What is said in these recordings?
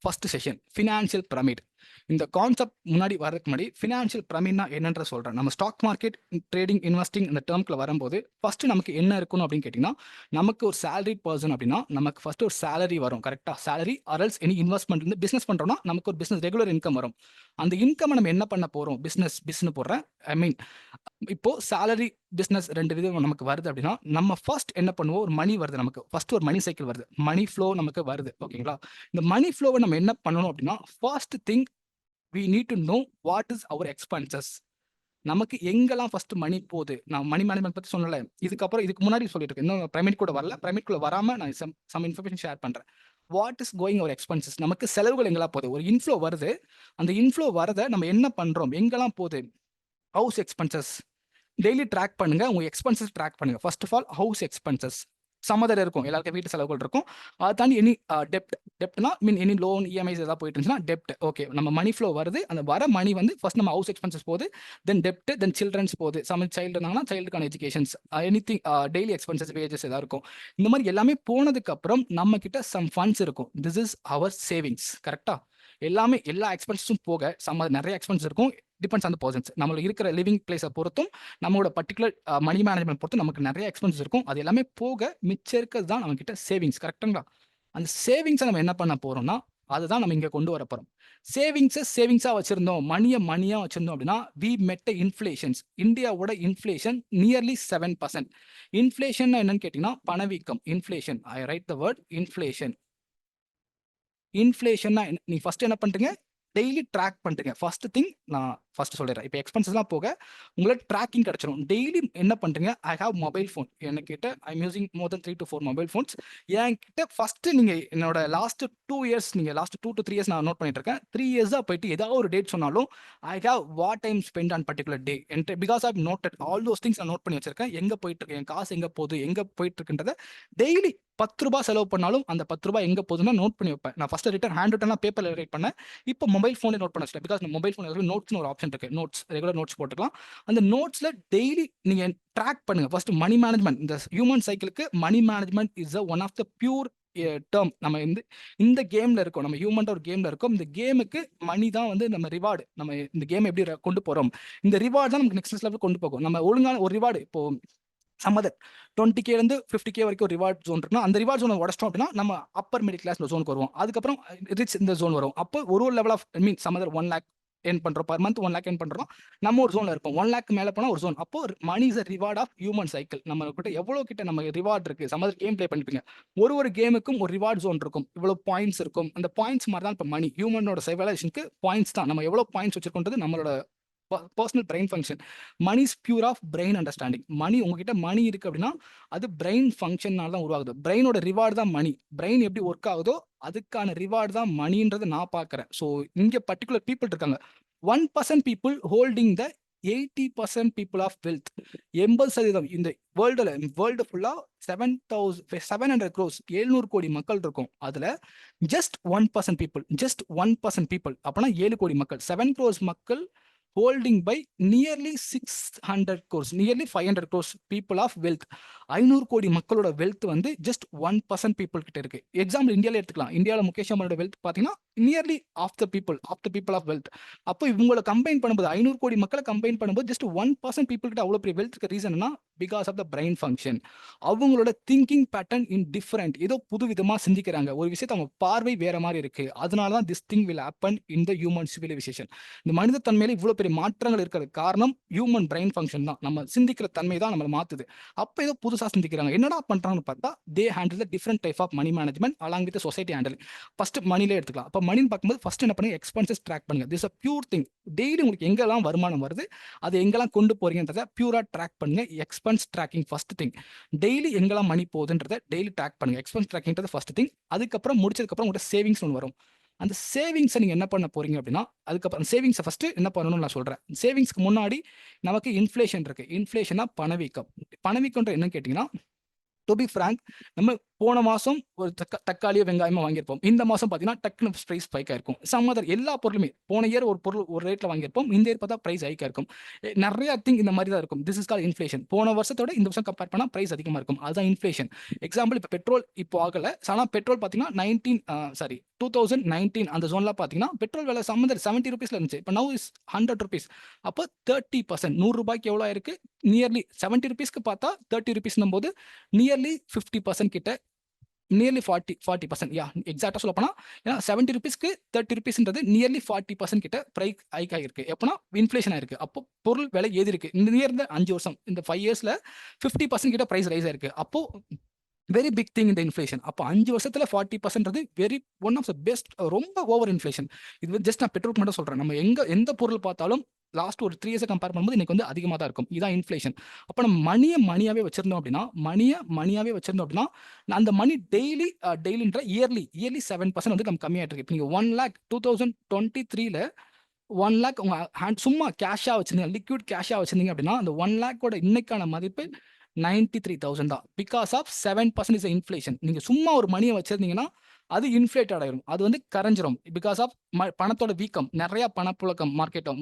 First session financial pyramid. இந்த concept முன்னாடி வரதுக்கு முன்னாடி ஃபினான்ஷியல் பிரமிட்னா என்னன்ற சொல்றேன். நம்ம ஸ்டாக் மார்க்கெட், ட்ரேடிங், இன்வெஸ்டிங் இந்த டேர்ம்குள்ள வரும்போது ஃபர்ஸ்ட் நமக்கு என்ன இருக்கணும் அப்படின்னு கேட்டிங்கன்னா, நமக்கு ஒரு சேலரி பர்சன் அப்படின்னா நமக்கு ஃபர்ஸ்ட் ஒரு சேலரி வரும். கரெக்டா? சேலரி ஆர்எல்ஸ் எனி இன்வெஸ்ட்மெண்ட் இருந்து பிசினஸ் பண்றோம்னா நமக்கு ஒரு பிசினஸ் ரெகுலர் இன்கம் வரும். அந்த இன்கம் நம்ம என்ன பண்ண போறோம்? பிசினஸ் போடுறேன். ஐ மீன் இப்போ சேலரி பிசினஸ் 2 விதம் நமக்கு வருது அப்படின்னா, நம்ம ஃபர்ஸ்ட் என்ன பண்ணுவோம்? ஒரு மணி வருது நமக்கு. ஃபர்ஸ்ட் ஒரு மணி சைக்கிள் வருது. மணி ஃப்ளோ நமக்கு வருது. ஓகேங்களா? இந்த மணி ஃப்ளோவ நம்ம என்ன பண்ணணும் அப்படின்னா, first thing we need to know what is our expenses. நமக்கு எங்கெல்லாம் ஃபர்ஸ்ட் மணி போகுது. நான் மணி மேனேஜ்மென்ட் பத்தி சொன்னேன்ல. இதுக்கு முன்னாடி சொல்லிட்டு இருக்கேன். இன்னும் பிரமிட் கூட வரல. பிரமிட் குள்ள வராம நான் சம் இன்ஃபர்மேஷன் ஷேர் பண்றேன். What is going our expenses. நமக்கு செலவுகள் எங்கெல்லாம் போகுது. ஒரு இன்ஃப்ளோ வருது. அந்த இன்ஃப்ளோ வரத நம்ம என்ன பண்றோம்? எங்கெல்லாம் போகுது? House expenses. டெய்லி ட்ராக் பண்ணுங்க. உங்க எக்ஸ்பென்சஸ் ட்ராக் பண்ணுங்க. First of all house expenses. Some other இருக்கும். எல்லாருக்கும் வீட்டு செலவுகள் இருக்கும். அதை தாண்டி எனி டெப்ட்னா மீன் எனி லோன், இஎம்ஐஸ் ஏதாவது போயிட்டு இருந்துச்சுன்னா டெப்ட். ஓகே, நம்ம மணி ஃப்ளோ வருது. அந்த வர மணி வந்து ஃபர்ஸ்ட் நம்ம ஹவுஸ் எக்ஸ்பென்சஸ் போகுது, தென் டெப்ட், தென் சில்ட்ரன்ஸ் போகுது. சைல்டு இருந்தாங்கன்னா சைல்டுக்கான educations, anything daily expenses, wages ஏதாவது இருக்கும். இந்த மாதிரி எல்லாமே போனதுக்கு அப்புறம் நம்ம கிட்ட சம் ஃபண்ட்ஸ் இருக்கும். This is our savings. கரெக்டா? எல்லாமே எல்லா எக்ஸ்பென்சஸும் போக நிறைய எக்ஸ்பென்ஸ் இருக்கும். Depends on the persons. நம்மளுக்கு இருக்கிற லிவிங் பிளேஸை பொறுத்தும் நம்மளோட பர்டிகுலர் மணி மேனேஜ்மெண்ட் பொறுத்து நமக்கு நிறைய எக்ஸ்பென்சஸ் இருக்கும். அது எல்லாமே போக மிச்சம் இருக்கிறது தான் நம்ம கிட்ட சேவிங்ஸ். கரெக்டுங்களா? அந்த சேவிங்ஸை நம்ம என்ன பண்ண போறோம்னா, அதுதான் நம்ம இங்க கொண்டு வர போறோம். சேவிங்ஸா வச்சிருந்தோம், மணியா வச்சிருந்தோம் அப்படின்னா வி மெட் இன்ஃப்ளேஷன்ஸ். இந்தியாவோட இன்ஃப்ளேஷன் நியர்லி 7%. இன்ஃப்ளேஷன் என்னன்னு கேட்டீங்கன்னா பணவீக்கம். Inflation, I write the word inflation. இன்ஃப்ளேஷன்னா நீ ஃபர்ஸ்ட் என்ன பண்றீங்க? டெய்லி ட்ராக் பண்ணுறீங்க. ஃபர்ஸ்ட் திங் நான் ஃபர்ஸ்ட் சொல்லிடுறேன். இப்போ எக்ஸ்பென்சஸ்லாம் போக உங்களுக்கு ட்ராக்கிங் கிடைச்சிடும். டெய்லி என்ன பண்ணுறீங்க? I have mobile phone. என்கிட்ட I am using more than 3 to 4 mobile phones. என்கிட்ட ஃபர்ஸ்ட் நீங்கள் என்னோட லாஸ்ட் 2 இயர்ஸ், நீங்கள் லாஸ்ட் 2 to 3 இயர்ஸ் நான் நோட் பண்ணிட்டு இருக்கேன். 3 இயர்ஸாக போயிட்டு ஏதாவது ஒரு டேட் சொன்னாலும் I have what time spend on particular day. Because I noted all those things. நான் நோட் பண்ணி வச்சிருக்கேன். எங்கே போயிட்டு இருக்கேன், என் காசு எங்கே போகுது, எங்கே போயிட்டு இருக்குன்றத டெய்லி 10 ரூபாய் செலவு பண்ணாலும் அந்த 10 ரூபாய் எங்கே போகுதுன்னா நோட் பண்ணி வைப்பேன். நான் ஃபர்ஸ்ட் ஹேண்ட் ரிட்டனாக பேப்பரில் ரைட் பண்ணேன். இப்போ மொபைல் ஃபோனே நோட் பண்ண வச்சிட்டேன். பிகாஸ் மொபைல் ஃபோன் நோட்ஸ்னு ஒரு ஆப்ஷன் இருக்கு. நோட்ஸ், ரெகுலர் நோட்ஸ் போட்டுக்கலாம். அந்த நோட்ஸ்ல டெய்லி நீங்க ட்ராக் பண்ணுங்க. First money management. இந்த ஹியூமன் சைக்கிளுக்கு money management is one of the pure term. நம்ம இந்த கேம்ல இருக்கோம். நம்ம ஹியூமன் ஒரு கேம்ல இருக்கோம். இந்த கேமுக்கு மணி தான் வந்து நம்ம ரிவார்டு. நம்ம இந்த கேம் எப்படி கொண்டு போறோம், இந்த ரிவார்டு தான் நமக்கு நெக்ஸ்ட் லெவல் கொண்டு போகும். நம்ம ஒழுங்கான ஒரு ரிவார்டு இப்போ சம்மதர் 20K இருந்து 50K வரைக்கும் ஒரு ரிவார்ட் ஜோன் இருக்குன்னா அந்த ரிவார்ட் ஜோனை உடச்சிட்டோம் அப்படின்னா நம்ம அப்பர் மிடில் கிளாஸ் ஜோனுக்கு வருவோம். அதுக்கப்புறம் ரிச் இந்த ஜோன் வரும். அப்போ ஒரு level of mean some other 1 lakh earn பண்றோம். பர் மந்த் 1 lakh ஏர்ன் பண்றோம். நம்ம ஒரு ஜோன்ல இருப்போம். 1 lakh மேல போனா ஒரு ஜோன். அப்போ money is reward of human cycle. நம்ம கிட்ட எவ்வளவு கிட்ட நம்ம ரிவார்ட் இருக்கு. சம்மதர் கேம் பிளே பண்ணிப்பீங்க. ஒரு கேமுக்கும் ஒரு ரிவார்ட் ஜோன் இருக்கும். இவ்வளவு பாயிண்ட்ஸ் இருக்கும். அந்த பாயிண்ட்ஸ் மாதிரி தான் இப்போ மணி. ஹியூமனோட சிவிலைசேஷனுக்கு பாயிண்ட்ஸ் தான். நம்ம எவ்வளவு பாயிண்ட்ஸ் வச்சிருக்கோன்றது நம்மளோட personal brain function. Money is pure of brain understanding. Money உங்ககிட்ட மணி இருக்கு அப்படின்னா அது பிரெயின் ஃபங்க்ஷனால தான் உருவாகுது. பிரெயினோட ரிவார்டு தான் மணி. பிரெயின் எப்படி ஒர்க் ஆகுதோ அதுக்கான ரிவார்டு தான் மணின்றதை நான் பார்க்குறேன். ஸோ இங்கே பர்டிகுலர் பீப்புள் இருக்காங்க. 1% people holding the 80% people of wealth. 80% இந்த வேர்ல்டு ஃபுல்லா 700 crores 700 கோடி மக்கள் இருக்கும். அதுல ஜஸ்ட் 1% பீப்புள், ஜஸ்ட் 1% பீப்புள் அப்பனா 7 கோடி மக்கள், 7 crores மக்கள் holding by nearly 600 crores, nearly 500 crores people of wealth. 500 கோடி மக்களோட வெல்த் வந்து ஜஸ்ட் 1% பீப்புள் கிட்ட இருக்கு. எக்ஸாம்பிள் இந்தியாவில எடுத்துக்கலாம். இந்தியாவில் முகேஷ் அம்பானியோட வெல்த் பார்த்தீங்கன்னா nearly of the people of wealth. அப்போ இவங்களை கம்பைன் பண்ணும்போது 500 கோடி மக்களை கம்பைன் பண்ணும்போது ஜஸ்ட் 1% பீப்புள் கிட்ட அவ்வளோ பெரிய வெல்த் இருக்க ரீசன்னா because of the brain function. அவங்களோட திங்கிங் பேட்டர்ன் இன் டிஃபரெண்ட். ஏதோ புது விதமாக சிந்திக்கிறாங்க. ஒரு விஷயத்தை அவங்க பார்வை வேற மாதிரி இருக்கு. அதனால தான் this thing will happen in the human civilisation. இந்த மனித தன்மையில இவ்வளோ பெரிய மாற்றங்கள் இருக்கிறது காரணம் ஹியூமன் பிரெயின் ஃபங்க்ஷன் தான். நம்ம சிந்திக்கிற தன்மை தான் நம்மளை மாத்துது. அப்போ ஏதோ புதுசாக சிந்திக்கிறாங்க. என்னடா பண்றாங்கன்னு பார்த்தா they handle the different type of money management along with society handle. First மணிலே எடுத்துக்கலாம். அப்போ மணின்னு பார்க்கும்போது ஃபர்ஸ்ட் என்ன பண்ணுங்க, எக்ஸ்பென்சஸ் ட்ராக் பண்ணுங்க. This a pure thing. டெய்லி உங்களுக்கு எங்கெல்லாம் வருமானம் வருது, அது எங்கெல்லாம் கொண்டு போறீங்கன்றத பியூரா ட்ராக் பண்ணுங்க. Expense tracking first thing. Daily எங்கெல்லாம் மணி போகுதுன்றத டெய்லி ட்ராக் பண்ணுங்க. எக்ஸ்பென்ஸ் ட்ராக்கிங்கிறது ஃபர்ஸ்ட் திங். அதுக்கப்புறம் முடிச்சதுக்கப்புறம் உங்களோட சேவிங்ஸ் ஒன்று வரும். அந்த சேவிங்ஸை நீங்கள் என்ன பண்ண போறீங்க அப்படின்னா, அதுக்கப்புறம் சேவிங்ஸை ஃபர்ஸ்ட் என்ன பண்ணணும்னு நான் சொல்றேன். சேவிங்ஸ்க்கு முன்னாடி நமக்கு இன்ஃப்ளேஷன் இருக்கு. இன்ஃப்ளேஷனா பணவீக்கம். பணவீக்கம்ன்ற என்னன்னு கேட்டீங்கன்னா, டு பி ஃப்ராங்க், நம்ம போன மாசம் ஒரு தக்காளியோ வெங்காயமோ வாங்கியிருப்போம். இந்த மாசம் பார்த்தீங்கன்னா, டக்குனு பிரைஸ் ஸ்பைக் ஆயிருக்கும். சம் அதர் எல்லா பொருளுமே. போன இயர் ஒரு பொருள் ஒரு ரேட்ல வாங்கியிருப்போம். இந்த இயர் பார்த்தா பிரைஸ் ஹைக் ஆயிருக்கும். நெறைய திங் இந்த மாரி தான் இருக்கும். This is called inflation. போன வருஷத்தோட இந்த வருஷம் கம்பேர் பண்ணா பிரைஸ் அதிகமா இருக்கும். அதுதான் இன்ஃப்ளேஷன். எக்ஸாம்பிள் இப்ப பெட்ரோல் இப்போ ஆகல. ஆனா பெட்ரோல் பார்த்தீங்கன்னா 2019 அந்த ஜோன்ல பார்த்தீங்கன்னா, பெட்ரோல் விலை ₹70 இருந்துச்சு. இப்ப நவ் இஸ் ₹100. அப்போ 30% ₹100 எவ்வளோ ஆயிருக்கு? நியர்லி ₹70க்கு பார்த்தா ₹30 நியர்லி 50% கிட்ட நியர்லி 40% எக்ஸாக்ட்டா சொல்லப்போனா ஏன்னா ₹70க்கு ₹30ன்றது நியர்லி 40% கிட்ட பிரைஸ் ஹைக் ஆகிருக்கு. எப்போனா இன்ஃப்ளேஷன் ஆயிருக்கு. அப்போ பொருள் விலை ஏறிருக்கு. நியர் இந்த 5 வருஷம் இந்த 5 இயர்ஸ்ல 50% கிட்ட பிரைஸ் ரைஸ் ஆயிருக்கு. அப்போ வெரி பிக் திங் இந்த இன்ஃப்ளேஷன். அப்போ 5 வருஷத்துல 40% very one of the best ரொம்ப ஓவர் இன்ஃப்ளேஷன். இது வந்து ஜஸ்ட் நான் பெட்ரோலுக்கு மட்டும் சொல்றேன். நம்ம எந்த பொருள் பார்த்தாலும் லாஸ்ட் ஒரு 3 இயர்ஸை கம்பேர் பண்ணும்போது இன்னைக்கு வந்து அதிகமா தான் இருக்கும். இதான் இன்ஃப்ளேஷன். அப்போ நம்ம மணியாவே வச்சிருந்தோம் அப்படின்னா, மணியாவே வச்சிருந்தோம் அப்படின்னா, அந்த மணி டெய்லின்ற இயர்லி 7% வந்து நம்ம கம்மியாயிட்டு இருக்கு. இப்போ நீங்க 1,00,000 2023ல 1,00,000 உங்க ஹேண்ட் சும்மா கேஷா வச்சிருந்தீங்க, லிக்விட் கேஷா வச்சிருந்தீங்க அப்படின்னா, அந்த 1,00,000 இன்னைக்கான மதிப்பு 93,000 தான். Because of 7% is inflation. நீங்க சும்மா ஒரு மணிய வச்சிருந்தீங்கன்னா, அது இன்ஃப்ளேட்டட் ஆயிரும். அது வந்து கரைஞ்சிரும். பிகாஸ் ஆஃப் பணத்தோட வீக்கம். நெறைய பணப்புழக்கம் மார்க்கெட்ல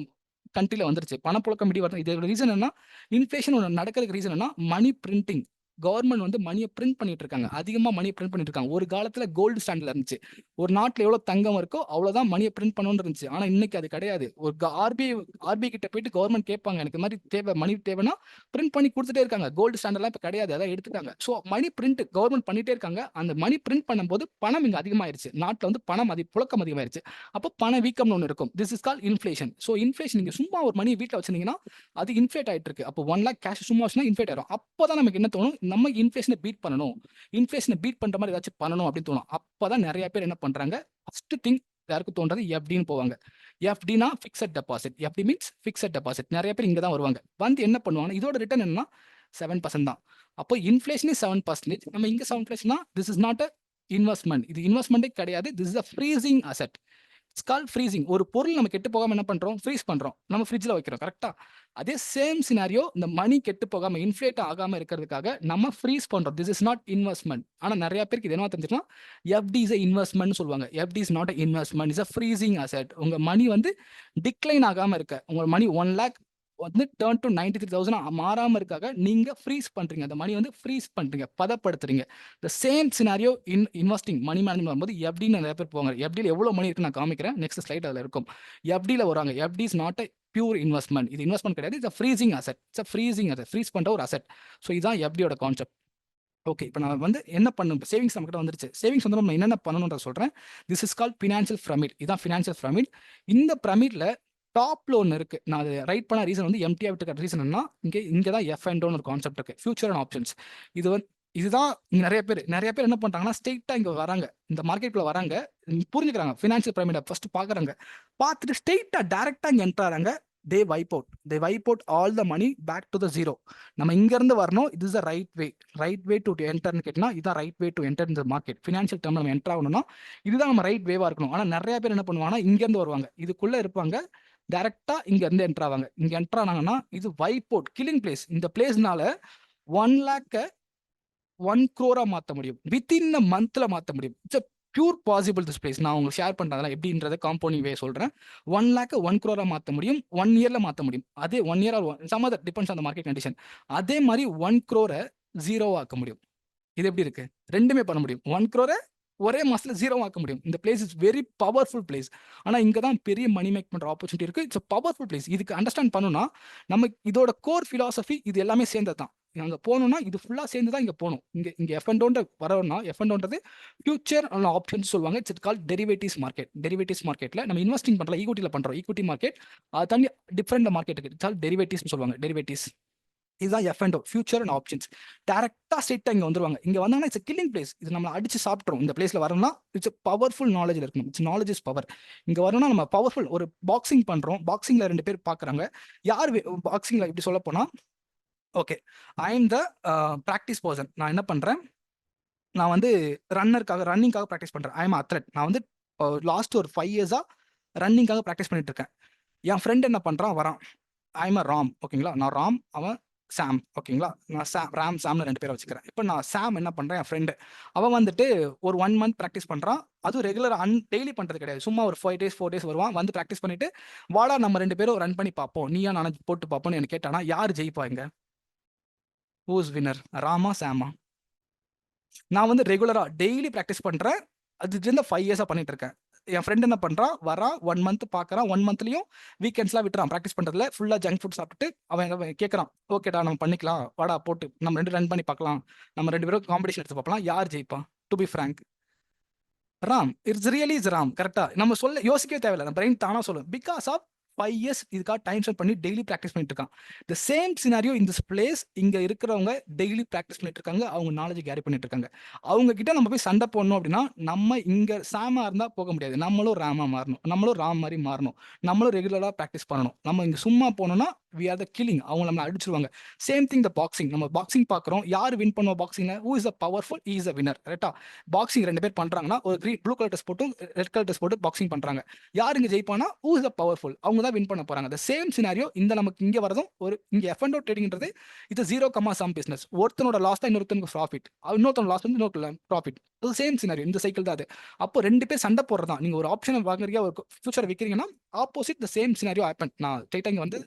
கண்ட்ரில வந்துருச்சு. பணப்புழக்கம் இப்படி வருது. இதோட ரீசன் என்ன? இன்ஃப்ளேஷன் ஒண்ணு நடக்கிறதுக்கு ரீசன் என்ன? மணி பிரிண்டிங். கவர்ன்மெண்ட் வந்து மணிய பிரிண்ட் பண்ணிட்டு இருக்காங்க. அதிகமா மணிய பிரிண்ட் பண்ணிட்டு இருக்காங்க. ஒரு காலத்துல கோல்டு ஸ்டாண்டர்ட்ல இருந்துச்சு. ஒரு நாட்டுல எவ்வளவு தங்கம் இருக்கோ அவ்வளவுதான் மணிய பிரிண்ட் பண்ணணும்னு இருந்துச்சு. ஆனா இன்னைக்கு அது கிடையாது. ஒரு ஆர்பிஐ கிட்ட போயிட்டு கவர்ன்மெண்ட் கேட்பாங்க. எனக்கு இந்த மாதிரி மணி தேவைன்னா பிரிண்ட் பண்ணி கொடுத்துட்டே இருக்காங்க. கோல்டு ஸ்டாண்டர்ட்லாம் இப்ப கிடையாது. அதான் எடுத்துட்டாங்க. ஸோ மணி பிரிண்ட் கவர்ன்மெண்ட் பண்ணிட்டே இருக்காங்க. அந்த மணி பிரிண்ட் பண்ணும்போது பணம் இங்க அதிகமாயிருச்சு. நாட்டுல வந்து புழக்கம் அதிகமாயிருச்சு. அப்போ பண வீக்கம்னு ஒன்று இருக்கும். This is call inflation. So inflation நீங்க சும்மா ஒரு மணி வீட்டில் வச்சிருந்தீங்கன்னா அது இன்ஃப்ளேட் ஆயிட்டு இருக்கு. அப்போ 1,00,000 கேஷ் சும்மா வச்சுனா இன்ஃப்ளேட் ஆயிரும். அப்போதான் நமக்கு என்ன தோணும்? நம்ம இன்ஃப்ளேஷனை பீட் பண்ணணும். இன்ஃப்ளேஷனை பீட் பண்ற மாதிரி ஏதாச்சும் பண்ணணும் அப்படின்னு தோணும். அப்பதான் நிறைய பேர் என்ன பண்றாங்க? ஃபர்ஸ்ட் திங் யாருக்கு தோன்றது எஃப்டின்னு போவாங்க. எஃப்டினா fixed deposit. FD means fixed deposit. நிறைய பேர் இங்க தான் வருவாங்க. வந்து என்ன பண்ணுவாங்க? இதோட ரிட்டர்ன் என்னன்னா 7% தான். அப்போ இன்ஃப்ளேஷன் 7%. நம்ம இங்க 7%னா this is not a investment. இது இன்வெஸ்ட்மெண்ட்டே கிடையாது. This is a freezing asset. It's call freezing. ஒரு பொருள் நம்ம கெட்டு போகாம என்ன பண்றோம்? ஃப்ரீஸ் பண்றோம். நம்ம ஃப்ரிட்ஜ்ல வைக்கிறோம். கரெக்ட்டா? அதே சேம் சினாரியோ இந்த மணி கெட்டு போகாம இன்ஃப்ளேட் ஆகாம இருக்கிறதுக்காக நம்ம ஃப்ரீஸ் பண்றோம். This is not investment. ஆனா நிறைய பேருக்கு இது என்ன தெரிஞ்சுக்கலாம்? எஃப்டி இஸ் எ இன்வெஸ்ட்மெண்ட் சொல்லுவாங்க. FD is not a investment. Is a freezing asset. உங்க மணி வந்து டிக்ளைன் ஆகாம இருக்க. உங்க மணி 1,00,000 வந்து டர்ன் டு 93,000 மாறாம இருக்காக நீங்க ஃப்ரீஸ் பண்றீங்க. அந்த மணி வந்து ஃப்ரீஸ் பண்றீங்க. பதப்படுத்துறீங்க. The same scenario investing money management வரும்போது எஃப்டின்னு நிறைய பேர் போவாங்க. எஃப்டில எவ்வளவு மணி இருக்கு நான் காமிக்கிறேன். நெக்ஸ்ட் ஸ்லைட் அதுல இருக்கும். எஃப்டில வராங்க. FD is not a pure investment. இது இன்வெஸ்ட்மெண்ட் கிடையாது. It's freezing asset. It's freezing asset. Freeze பண்ற ஒரு அசெட். ஸோ இதான் எஃப்டியோட கான்செப்ட். ஓகே. இப்போ நான் வந்து என்ன பண்ணணும்? சேவிங்ஸ் நம்ம கிட்ட வந்துருச்சு. சேவிங்ஸ் வந்து நம்ம என்னென்ன பண்ணணும்ன்றத சொல்றேன். This is called financial pyramid. இதான் ஃபினான்ஷியல் பிரமிட். இந்த பிரமிட்ல டாப்ல ஒன்று இருக்கு. நான் அதை ரைட் பண்ண ரீசன் வந்து எம்டியா விட்டுருக்க ரீசன் என்னன்னா, இங்க தான் எஃப் அண்ட் ஒரு கான்செப்ட் இருக்கு. Future and options. இதுதான் நிறைய பேர் என்ன பண்றாங்கன்னா, ஸ்ட்ரெயிட்டா இங்க வராங்க. இந்த மார்க்கெட்குள்ள வராங்க. புரிஞ்சுக்கிறாங்க. ஃபினான்ஷியல் பிரமிட ஃபர்ஸ்ட் பார்க்குறாங்க. பார்த்துட்டு ஸ்ட்ரெயிட்டா டைரக்ட்டா இங்க என்டர் ஆறாங்க. They wipe out all the money back to the zero. நம்ம இங்க இருந்து வரணும். இது is the right way to என்டர்னு கேட்டீங்கன்னா, இதான் ரைட் வே டு என்டர் இந்த மார்க்கெட். ஃபினான்ஷியல் டேர்ம்ல நம்ம என்டர் ஆகணும்னா இதுதான் நம்ம ரைட் வேவா இருக்கணும். ஆனா நிறைய பேர் என்ன பண்ணுவாங்கன்னா, இங்க இருந்து வருவாங்க. இதுக்குள்ள இருப்பாங்க. டைரக்டா இங்க இருந்து என்டர் ஆவாங்க. இங்க என்டர் ஆனாங்கன்னா இது வைப் அவுட் கில்லிங் பிளேஸ். இந்த பிளேஸ்னால 1,00,000 1 crore மாத்த முடியும். வித்தின் அ மந்த்ல மாத்த முடியும். It's a pure possible this place. நான் உங்களுக்கு ஷேர் பண்றேன் எப்படின்றத காம்பவுண்டிங் வே சொல்றேன். 1,00,000 1 crore மாத்த முடியும். 1 இயர்ல மாத்த முடியும். அதே 1 year or some other depends on the market condition. அதே மாதிரி 1 crore 0 ஆக்க முடியும். இது எப்படி இருக்கு? ரெண்டுமே பண்ண முடியும். 1 crore ஒரே மாசத்துல 0 ஆக்க முடியும். இந்த place is very powerful place. ஆனா இங்க தான் பெரிய மணி மேக் பண்ற ஆப்பர்ச்சுனிட்டி இருக்கு. It's a powerful place. இதுக்கு அண்டர்ஸ்டாண்ட் பண்ணனும்னா நம்ம இதோட கோர் பிலாசபி இது எல்லாமே சேர்ந்தது தான். அங்க போணும்னா இது ஃபுல்லா சேர்ந்து தான் இங்க போணும். இங்க எஃப் அண்ட் டோன்ற வரணும்னா எஃப் அண்ட் டோன்றது ஃபியூச்சர் அண்ட் ஆப்ஷன்ஸ் சொல்லுவாங்க. It's called derivatives market. Derivatives மார்க்கெட்ல நம்ம இன்வெஸ்டிங் பண்றோம். ஈக்விட்டில பண்றோம். ஈக்விட்டி மார்க்கெட் அது தனி டிஃபரெண்ட் மார்க்கெட் இருக்கு. இட்ஸ் கால்ட் டெரிவேட்டிவ்ஸ் சொல்லுவாங்க. டெரிவேட்டிவ்ஸ் இதுதான் F and future and options. டேரக்டா ஸ்ட்ரெயிட்டா இங்க வந்துருவாங்க. இங்க வந்தாங்கன்னா இட்ஸ் கில்லிங் பிளேஸ். இது நம்ம அடிச்சு சாப்பிட்றோம். இந்த பிளேஸ்ல வரணும்னா இட்ஸ் பவர்ஃபுல் நாலேஜ்ல இருக்கணும். It's knowledge is power. இங்க வரணும்னா நம்ம பவர்ஃபுல் ஒரு பாக்ஸிங் பண்றோம். பாக்ஸிங்ல 2 பேர் பாக்குறாங்க. யார் பாக்ஸிங்ல இப்படி சொல்ல போனா okay I am the practice person. நான் என்ன பண்றேன்? நான் வந்து ரன்னிங்காக ப்ராக்டிஸ் பண்றேன். I am athlete. நான் வந்து லாஸ்ட் ஒரு 5 இயர்ஸா ரன்னிங்காக ப்ராக்டிஸ் பண்ணிட்டு இருக்கேன். என் ஃப்ரெண்ட் என்ன பண்றான்? வரான். I am a Ram. ஓகேங்களா? நான் ராம். அவன் சாம். ஓகேங்களா? நான் சாம்னு 2 பேர வச்சுக்கிறேன். இப்ப நான் சாம் என்ன பண்றேன், என் ஃப்ரெண்டு. அவன் வந்துட்டு ஒரு 1 மந்த் பிராக்டிஸ் பண்றான். அதுவும் ரெகுலரா டெய்லி பண்றது கிடையாது. சும்மா ஒரு 5 டேஸ், 4 டேஸ் வருவான். வந்து பிராக்டிஸ் பண்ணிட்டு, வாடா நம்ம 2 பேரும் ரன் பண்ணி பார்ப்போம். நீயா நானா போட்டு பார்ப்போம்ன்னு என்ன கேட்டான்னா, யாரு ஜெயிப்பா இங்க? Who is winner? ராமா? சாமா? நான் வந்து ரெகுலரா டெய்லி பிராக்டிஸ் பண்றேன். அதுலேருந்து 5 இயர்ஸா பண்ணிட்டு இருக்கேன். என் ஃப்ரெண்ட் என்ன பண்றான், வரான் 1 மந்த் பார்க்குறான். 1 மந்த்லயும் வீக்கெண்ட்ஸ்லாம் விட்டுறான் பிராக்டிஸ் பண்றதுல. ஃபுல்லா ஜங்க் ஃபுட் சாப்பிட்டுட்டு அவன் கேட்கறான், "ஓகேடா நம்ம பண்ணிக்கலாம். வாடா போட்டு நம்ம 2 ரன் பண்ணி பார்க்கலாம். நம்ம 2 பேரும் காம்படிஷன் எடுத்து பார்க்கலாம். யார் ஜெயிப்பா?" To be frank, Ram. It's really is Ram. கரெக்ட்டா? நம்ம யோசிக்கவே தேவையில்ல. நம்ம பிரெயின் தானா சொல்லும். பிகாஸ் ஆஃப் 5 இயர்ஸ் இதுக்காக டைம் ஸ்பெண்ட் பண்ணி டெய்லி பிராக்டிஸ் பண்ணிட்டு இருக்கான். The same scenario in this place. இங்க இருக்கிறவங்க டெய்லி பிராக்டிஸ் பண்ணிட்டு இருக்காங்க. அவங்க நாலேட்ஜ் கேரி பண்ணிட்டு இருக்காங்க. அவங்க கிட்ட நம்ம போய் சண்டை போடணும் அப்படின்னா, நம்ம இங்க சாமா இருந்தா போக முடியாது. நம்மளும் ராமா மாறணும். நம்மளும் ராம் மாரி மாறணும். நம்மளும் ரெகுலரா பிராக்டிஸ் பண்ணணும். நம்ம இங்க சும்மா போனோம்னா, வி ஆர் த கில்லிங். அவங்க நம்மள அடிச்சுருவாங்க. Same thing the boxing. நம்ம பாக்ஸிங் பார்க்குறோம். யார் வின் பண்ணுவா பாக்ஸிங்ல? Who is the powerful? He is the winner. கரெக்ட்டா? பாக்ஸிங் 2 பேர் பண்றாங்கன்னா, ஒரு ப்ளூ கலர் ட்ரெஸ் போட்டு, ரெட் கலர் ட்ரெஸ் போட்டு பாக்ஸிங் பண்றாங்க. யார் இங்க ஜெயிப்பான்னா, ஹூ இஸ் த பவர்ஃபுல்? அவங்க தான் வின் பண்ண போறாங்க. த சேம் சினாரியோ இந்த நமக்கு இங்க வரதும் ஒரு இங்க F&O ட்ரேடிங்ன்றது இது 0, சம் பிசினஸ். ஒருத்தனோட லாஸ் தான் இன்னொருத்தனுக்கு ப்ராஃபிட். இன்னொருத்தனோட லாஸ் வந்து இன்னொரு ப்ராஃபிட். அது சேம் சினாரியோ. இந்த சைக்கிள் தான் அது. அப்போ 2 பேர் சண்டை போடுறது தான். நீங்க ஒரு ஆப்ஷன வாங்குறீங்க, ஒரு ஃபியூச்சர் விக்கிறீங்கன்னா, opposite the same scenario happen. நான் ஸ்ட்ரெயிட்டா இங்க வந்து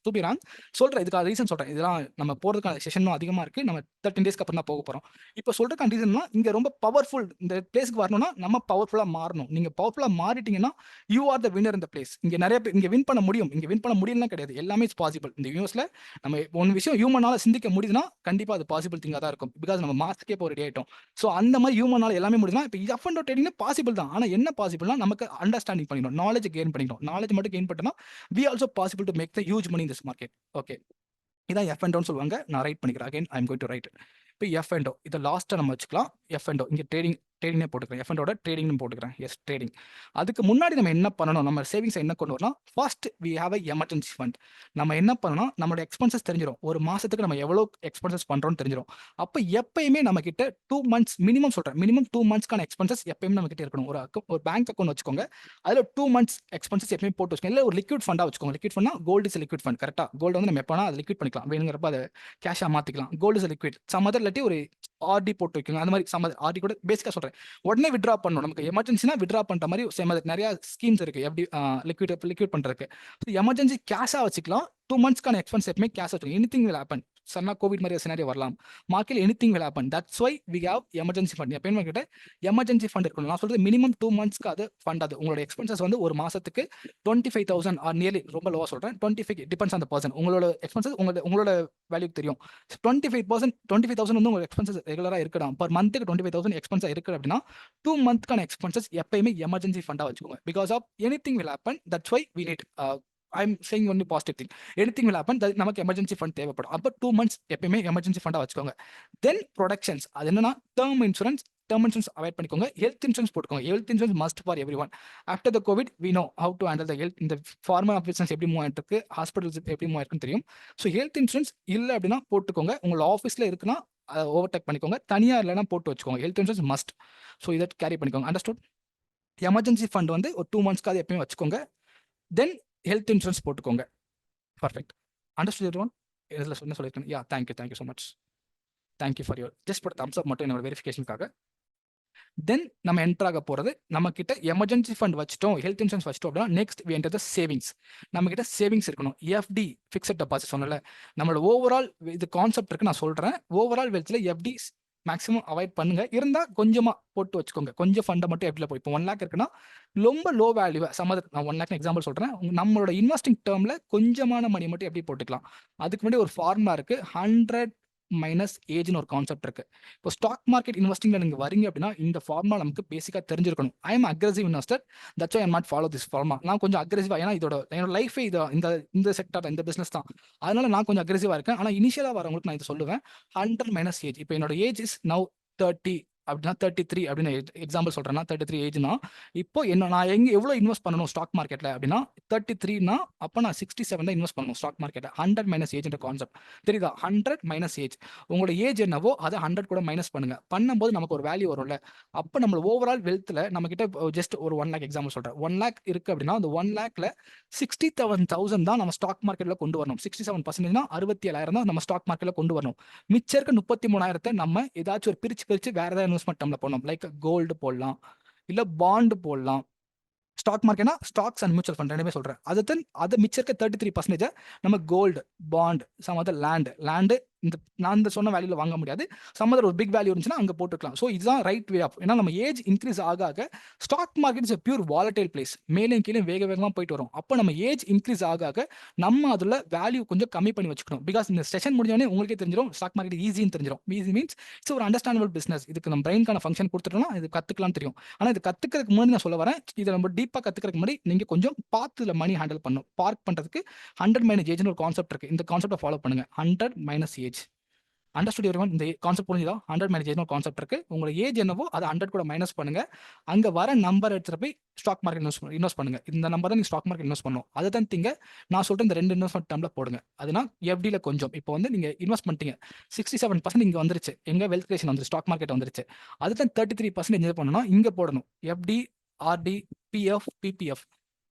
டூ பி ராங் சொல்றேன். இதுக்கான ரீசன் சொல்றேன். இதெல்லாம் நம்ம போறதுக்கான செஷனும் அதிகமா இருக்கு. நம்ம 13 டேஸ்க்கு அப்புறம் தான் போக போறோம். இப்போ சொல்றதுக்கான ரீசன்னா, இங்க ரொம்ப பவர்ஃபுல். இந்த பிளேஸ்க்கு வரணும்னா நம்ம பவர்ஃபுல்லா மாறணும். நீங்க பவர்ஃபுல்லா மாறிட்டீங்கன்னா, you are the winner in the place. இங்க நெறைய பேர் இங்க வின் பண்ண முடியும். இங்க வின் பண்ண முடியலன்னா கிடையாது. எல்லாமே இட்ஸ் பாசிபிள். இந்த யூனிவர்ஸ்ல நம்ம ஒரு விஷயம் ஹியூமனால சிந்திக்க முடியுதுன்னா, கண்டிப்பா அது பாசிபிள் திங்கா தான் இருக்கும். பிகாஸ் நம்ம மாஸ்க்கே இப்போ ரெடி ஆயிட்டோம். சோ அந்த மாதிரி ஹியூமனால எல்லாமே முடியுதுன்னா, இப்போ F&O ட்ரேடிங்ல பாசிபிள் தான். ஆனா என்ன பாசிபிள்னா, நமக்கு அண்டர்ஸ்டாண்டிங் பண்ணிக்கணும். நாலேட்ஜ் கெயின் பண்ணிக்கணும். நாலேட்ஜ் மட்டும் கெயின் பண்ணிட்டோம்னா, we also possible to make the huge money in this market. Okay. இதான் F&Oன்னு சொல்லுவாங்க. நான் ரைட் பண்ணிக்கிறேன். Again I am going to write. இப்போ F&O இத லாஸ்ட்டா நம்ம வச்சுக்கலாம். F&O இங்க ட்ரேடிங்னே போட்டுக்கிறேன். F&Oட ட்ரேடிங்னு போட்டுக்கிறேன். Yes trading. அதுக்கு முன்னாடி நம்ம என்ன பண்ணணும்? நம்ம சேவிங்ஸ என்ன கொண்டு வரணும்? First we have a emergency fund. நம்ம என்ன பண்ணணும்? நம்மளோட எக்ஸ்பென்சஸ் தெரிஞ்சிரும். ஒரு மாசத்துக்கு நம்ம எவ்வளோ எக்ஸ்பென்சஸ் பண்றோம்னு தெரிஞ்சிரும். அப்ப எப்பயுமே நம்ம கிட்ட 2 மந்த்ஸ் மினிமம் சொல்றேன். மினிமம் 2 மந்த்ஸ்க்கான எக்ஸ்பென்சஸ் எப்பயுமே நம்ம கிட்ட இருக்கணும். ஒரு பேங்க் அக்கவுண்ட் வச்சுக்கோங்க. அதுல 2 மந்த்ஸ் எக்ஸ்பென்சஸ் எப்பயுமே போட்டு வச்சுக்கோங்க. இல்ல ஒரு லிக்விட் ஃபண்டா வச்சுக்கோங்க. லிக்விட் ஃபண்ட்னா கோல்ட் இஸ் லிக்விட் ஃபண்ட். கரெக்ட்டா? கோல்ட் வந்து நம்ம எப்ப வேணா அத லிக்விட் பண்ணிக்கலாம். வேணுங்கிறப்ப அத கேஷா மாத்திக்கலாம். Gold is liquid. Some other இல்லாட்டி ஒரு ஆர்டி போட்டு வைக்கணும். அந்த மாதிரி சம் ஆர்டி கூட பேசிக்கா சொல்றேன். உடனே வித்ட்ரா பண்ணணும். நமக்கு எமர்ஜென்சினா வித்ட்ரா பண்ற மாதிரி சேம் அது நெறைய ஸ்கீம்ஸ் இருக்கு. எப்படி லிக்விட் பண்றதுக்கு. எமர்ஜென்சி கேஷா வச்சுக்கலாம். 2 மந்த்ஸ்க்கான எக்ஸ்பென்ஸ் எப்பவுமே கேஷ் வச்சுக்கணும். Anything will happen. சன்னா கோவிட் மாதிரி சினாரியோ வரலாம். மார்க்கெட்ல anything will happen. That's why we have emergency fund. எப்பயுமே கிட்ட எமர்ஜென்சி ஃபண்ட் இருக்கணும். நான் சொல்றது மினிமம் 2 மந்த்ஸ்க்கு அது ஃபண்ட். அது உங்களோட எக்ஸ்பென்சஸ் வந்து ஒரு மாசத்துக்கு 25,000 ஆர் நியர்லி ரொம்ப லோவா சொல்றேன். 25 டிபெண்ட்ஸ் ஆன் த பர்சன். உங்களோட எக்ஸ்பென்சஸ் உங்களோட வேல்யூக்கு தெரியும். 25,000 வந்து உங்க எக்ஸ்பென்சஸ் ரெகுலரா இருக்கணும். பர் மந்த்துக்கு 25,000 எக்ஸ்பென்ஸ் இருக்கு அப்படின்னா 2 மந்த்க்கான எக்ஸ்பென்சஸ் எப்பயுமே எமர்ஜென்சி ஃபண்டா வச்சுக்கோங்க. Because of anything will happen. That's why we need I am saying only positive thing. Anything will happen. நமக்கு எமர்ஜென்சி ஃபண்ட் தேவைப்படும். அப்ப 2 மந்த்ஸ் எப்பயுமே எமர்ஜென்சி ஃபண்டா வச்சுக்கோங்க. Then productions. அது என்னன்னா டெர்ம் இன்சூரன்ஸ் அவாய்ட் பண்ணிக்கோங்க. ஹெல்த் இன்சூரன்ஸ் போட்டுக்கோங்க. Health insurance must for everyone. After the Covid we know how to handle the health. இந்த ஃபார்மா பிசினஸ் எப்படி மூவ் ஆயிட்டு இருக்கு, ஹாஸ்பிட்டல்ஸ் எப்படி மூவ் ஆயிருக்குன்னு தெரியும். ஸோ ஹெல்த் இன்சூரன்ஸ் இல்ல அப்படின்னா போட்டுக்கோங்க. உங்களோட ஆஃபீஸ்ல இருக்குன்னா ஓவர்டேக் பண்ணிக்கோங்க. தனியா இல்லைன்னா போட்டு வச்சுக்கோங்க. Health insurance must. ஸோ இதை கேரி பண்ணிக்கோங்க. அண்டர்ஸ்டுட்? எமர்ஜென்சி ஃபண்ட் வந்து ஒரு 2 மந்த்ஸ்க்காக எப்பயும் வச்சுக்கோங்க. தென் ஹெல்த் இன்சூரன்ஸ் போட்டுக்கோங்க. பர்ஃபெக்ட். Understood everyone? இதில் என்ன சொல்லியிருக்கேன்? Yeah thank you so much. Thank you for your just for Thums அப் மட்டும் என்னோட வெரிஃபிகேஷனுக்காக. தென் நம்ம என்டர் ஆக போறது, நம்ம கிட்ட எமர்ஜென்சி ஃபண்ட் வச்சுட்டோம், ஹெல்த் இன்சூரன்ஸ் வச்சுட்டோம் அப்படின்னா next we enter the savings. நம்ம கிட்ட சேவிங்ஸ் இருக்கணும். எஃப்டி ஃபிக்ஸட் டெபாசிட் சொன்னல, நம்மளோட ஓவரால் இது கான்செப்ட் இருக்கு. நான் சொல்றேன். ஓவரால் வெல்த்ல எஃப்டி மேக்ஸிமம் அவாய்ட் பண்ணுங்க. இருந்தா கொஞ்சமா போட்டு வச்சுக்கோங்க. கொஞ்சம் ஃபண்டை மட்டும் எஃப்டில போய் இப்போ 1 லேக் இருக்குன்னா ரொம்ப லோ வேல்யூ நான் 1 லேக் எக்ஸாம்பிள் சொல்றேன். நம்மளோட இன்வெஸ்டிங் டேர்ம்ல கொஞ்சமான மணி மட்டும் எப்படி போட்டுக்கலாம். அதுக்கு முன்னாடி ஒரு ஃபார்முலா இருக்கு. 100 மைனஸ் ஏஜ்னு ஒரு கான்செப்ட் இருக்கு. இப்போ ஸ்டாக் மார்க்கெட் இன்வெஸ்டிங்ல நீங்க வரீங்க அப்படின்னா இந்த ஃபார்முலா நமக்கு பேசிக்கா தெரிஞ்சிருக்கணும். I am aggressive investor. That's why I not follow this formula. நான் கொஞ்சம் அக்ரெசிவா, ஏன்னா என்னோட லைஃபே இந்த செக்டர் இந்த பிசினஸ் தான். அதனால நான் கொஞ்சம் அக்ரெசிவா இருக்கேன். ஆனா இனிஷியலா வரவங்களுக்கு நான் இதை சொல்லுவேன். 100 மைனஸ் ஏஜ். இப்போ என்னோட ஏஜ் இஸ் நவ் 30. அப்படின்னா 33 அப்படின்னு எக்ஸாம்பிள் சொல்றேன்னா 33 ஏஜ்னா இப்போ என்ன நான் எவ்வளோ இன்வெஸ்ட் பண்ணணும் ஸ்டாக் மார்க்கெட்ல அப்படின்னா 33னா அப்போ நான் 67 தான் இன்வெஸ்ட் பண்ணணும் ஸ்டாக் மார்க்கெட்ல. 100 மைனஸ் ஏஜ்ன்ற கான்செப்ட் தெரியுதா? 100 மைனஸ் ஏஜ், உங்களோட ஏஜ் என்னவோ அதை 100 கூட மைனஸ் பண்ணுங்க. பண்ணும்போது நமக்கு ஒரு வேல்யூ வரும்ல. அப்போ நம்ம ஓவரால் வெல்த்ல நம்ம கிட்ட ஜஸ்ட் ஒரு 1 லேக் எக்ஸாம்பிள் சொல்றேன், 1 லேக் இருக்கு அப்படின்னா அந்த 1 லேக்ல 67,000 தான் நம்ம ஸ்டாக் மார்க்கெட்ல கொண்டு வரணும். 67% 67,000 தான் நம்ம ஸ்டாக் மார்க்கெட்ல கொண்டு வரணும். மிச்சம் இருக்க 33,000 நம்ம ஏதாச்சும் ஒரு பிரிச்சு வேற ஏதாவது இன்வெஸ்ட்மெண்ட் டம்ல போடணும். லைக் கோல்டு போடலாம், இல்ல பாண்ட் போடலாம். ஸ்டாக் மார்க்கெட்னா ஸ்டாக்ஸ் அண்ட் மியூச்சுவல் ஃபண்ட் ரெண்டுமே சொல்றேன். அது மிச்சம் இருக்க 33% நம்ம gold, bond, some other land நான் இந்த சொன்ன வேல்யூல வாங்க முடியாது. சம் அதர் ஒரு பிக் வேல்யூ இருந்துச்சுன்னா அங்க போட்டுக்கலாம். ஸோ இதுதான் ரைட் வே ஆஃப். ஏன்னா நம்ம ஏஜ் இன்க்ரீஸ் ஆக stock market is pure volatile place. மேலே கீழே வேகமா போயிட்டு வரும். அப்போ நம்ம ஏஜ் இன்க்ரீஸ் ஆக நம்ம அதுல வேல்யூ கொஞ்சம் கம்மி பண்ணி வச்சுக்கணும். பிகாஸ் இந்த செஷன் முடிஞ்சோடனே உங்களுக்கே தெரிஞ்சிடும் ஸ்டாக் மார்க்கெட் ஈஸின்னு தெரிஞ்சிடும். ஈஸி மீன்ஸ் இட்ஸ் ஒரு அண்டர்ஸ்டாண்டபிள் பிசினஸ். இதுக்கு நம்ம பிரெயின்கான ஃபங்க்ஷன் கொடுத்துட்டோம்னா இது கத்துக்கலாம் தெரியும். ஆனா இது கத்துக்கிறதுக்கு முன்னாடி நான் சொல்ல வரேன், இதை நம்ம டீப்பா கத்துக்கிறதுக்கு முன்னாடி நீங்க கொஞ்சம் பார்த்து மணி ஹேண்டில் பண்ணணும். பார்க் பண்றதுக்கு 100 மைனஸ் ஏஜ்னு ஒரு கான்செப்ட் இருக்கு. இந்த கான்செப்டை ஃபாலோ பண்ணுங்க. 100 மைனஸ் ஏஜ் அண்டர்ஸ்டுட் எவ்ரிவன். இந்த கான்செப்ட் புரிஞ்சுதா? 100 மைனஸ் ஏஜ் கான்செப்ட் இருக்கு. உங்களோட ஏஜ் என்னவோ அதை 100 கூட மைனஸ் பண்ணுங்க. அங்க வர நம்பர் எடுத்துட்டு போய் ஸ்டாக் மார்க்கெட் இன்வெஸ்ட் பண்ணுங்க. இந்த நம்பர் தான் நீங்க ஸ்டாக் மார்க்கெட் இன்வெஸ்ட் பண்ணணும். அதை தான் திங்க நான் சொல்றேன். இந்த 2 இன்வெஸ்ட்மெண்ட் டம்ல போடுங்க. அதுனா எஃப்டில கொஞ்சம் இப்போ வந்து நீங்க இன்வெஸ்ட் பண்ணிட்டீங்க, 67% இங்க வந்துருச்சு. எங்க வெல்த் கிரியேஷன் வந்து ஸ்டாக் மார்க்கெட் வந்துருச்சு. அதுதான் 33% என்ன பண்ணணும், இங்க போடணும். FD, RD, PF, PPF.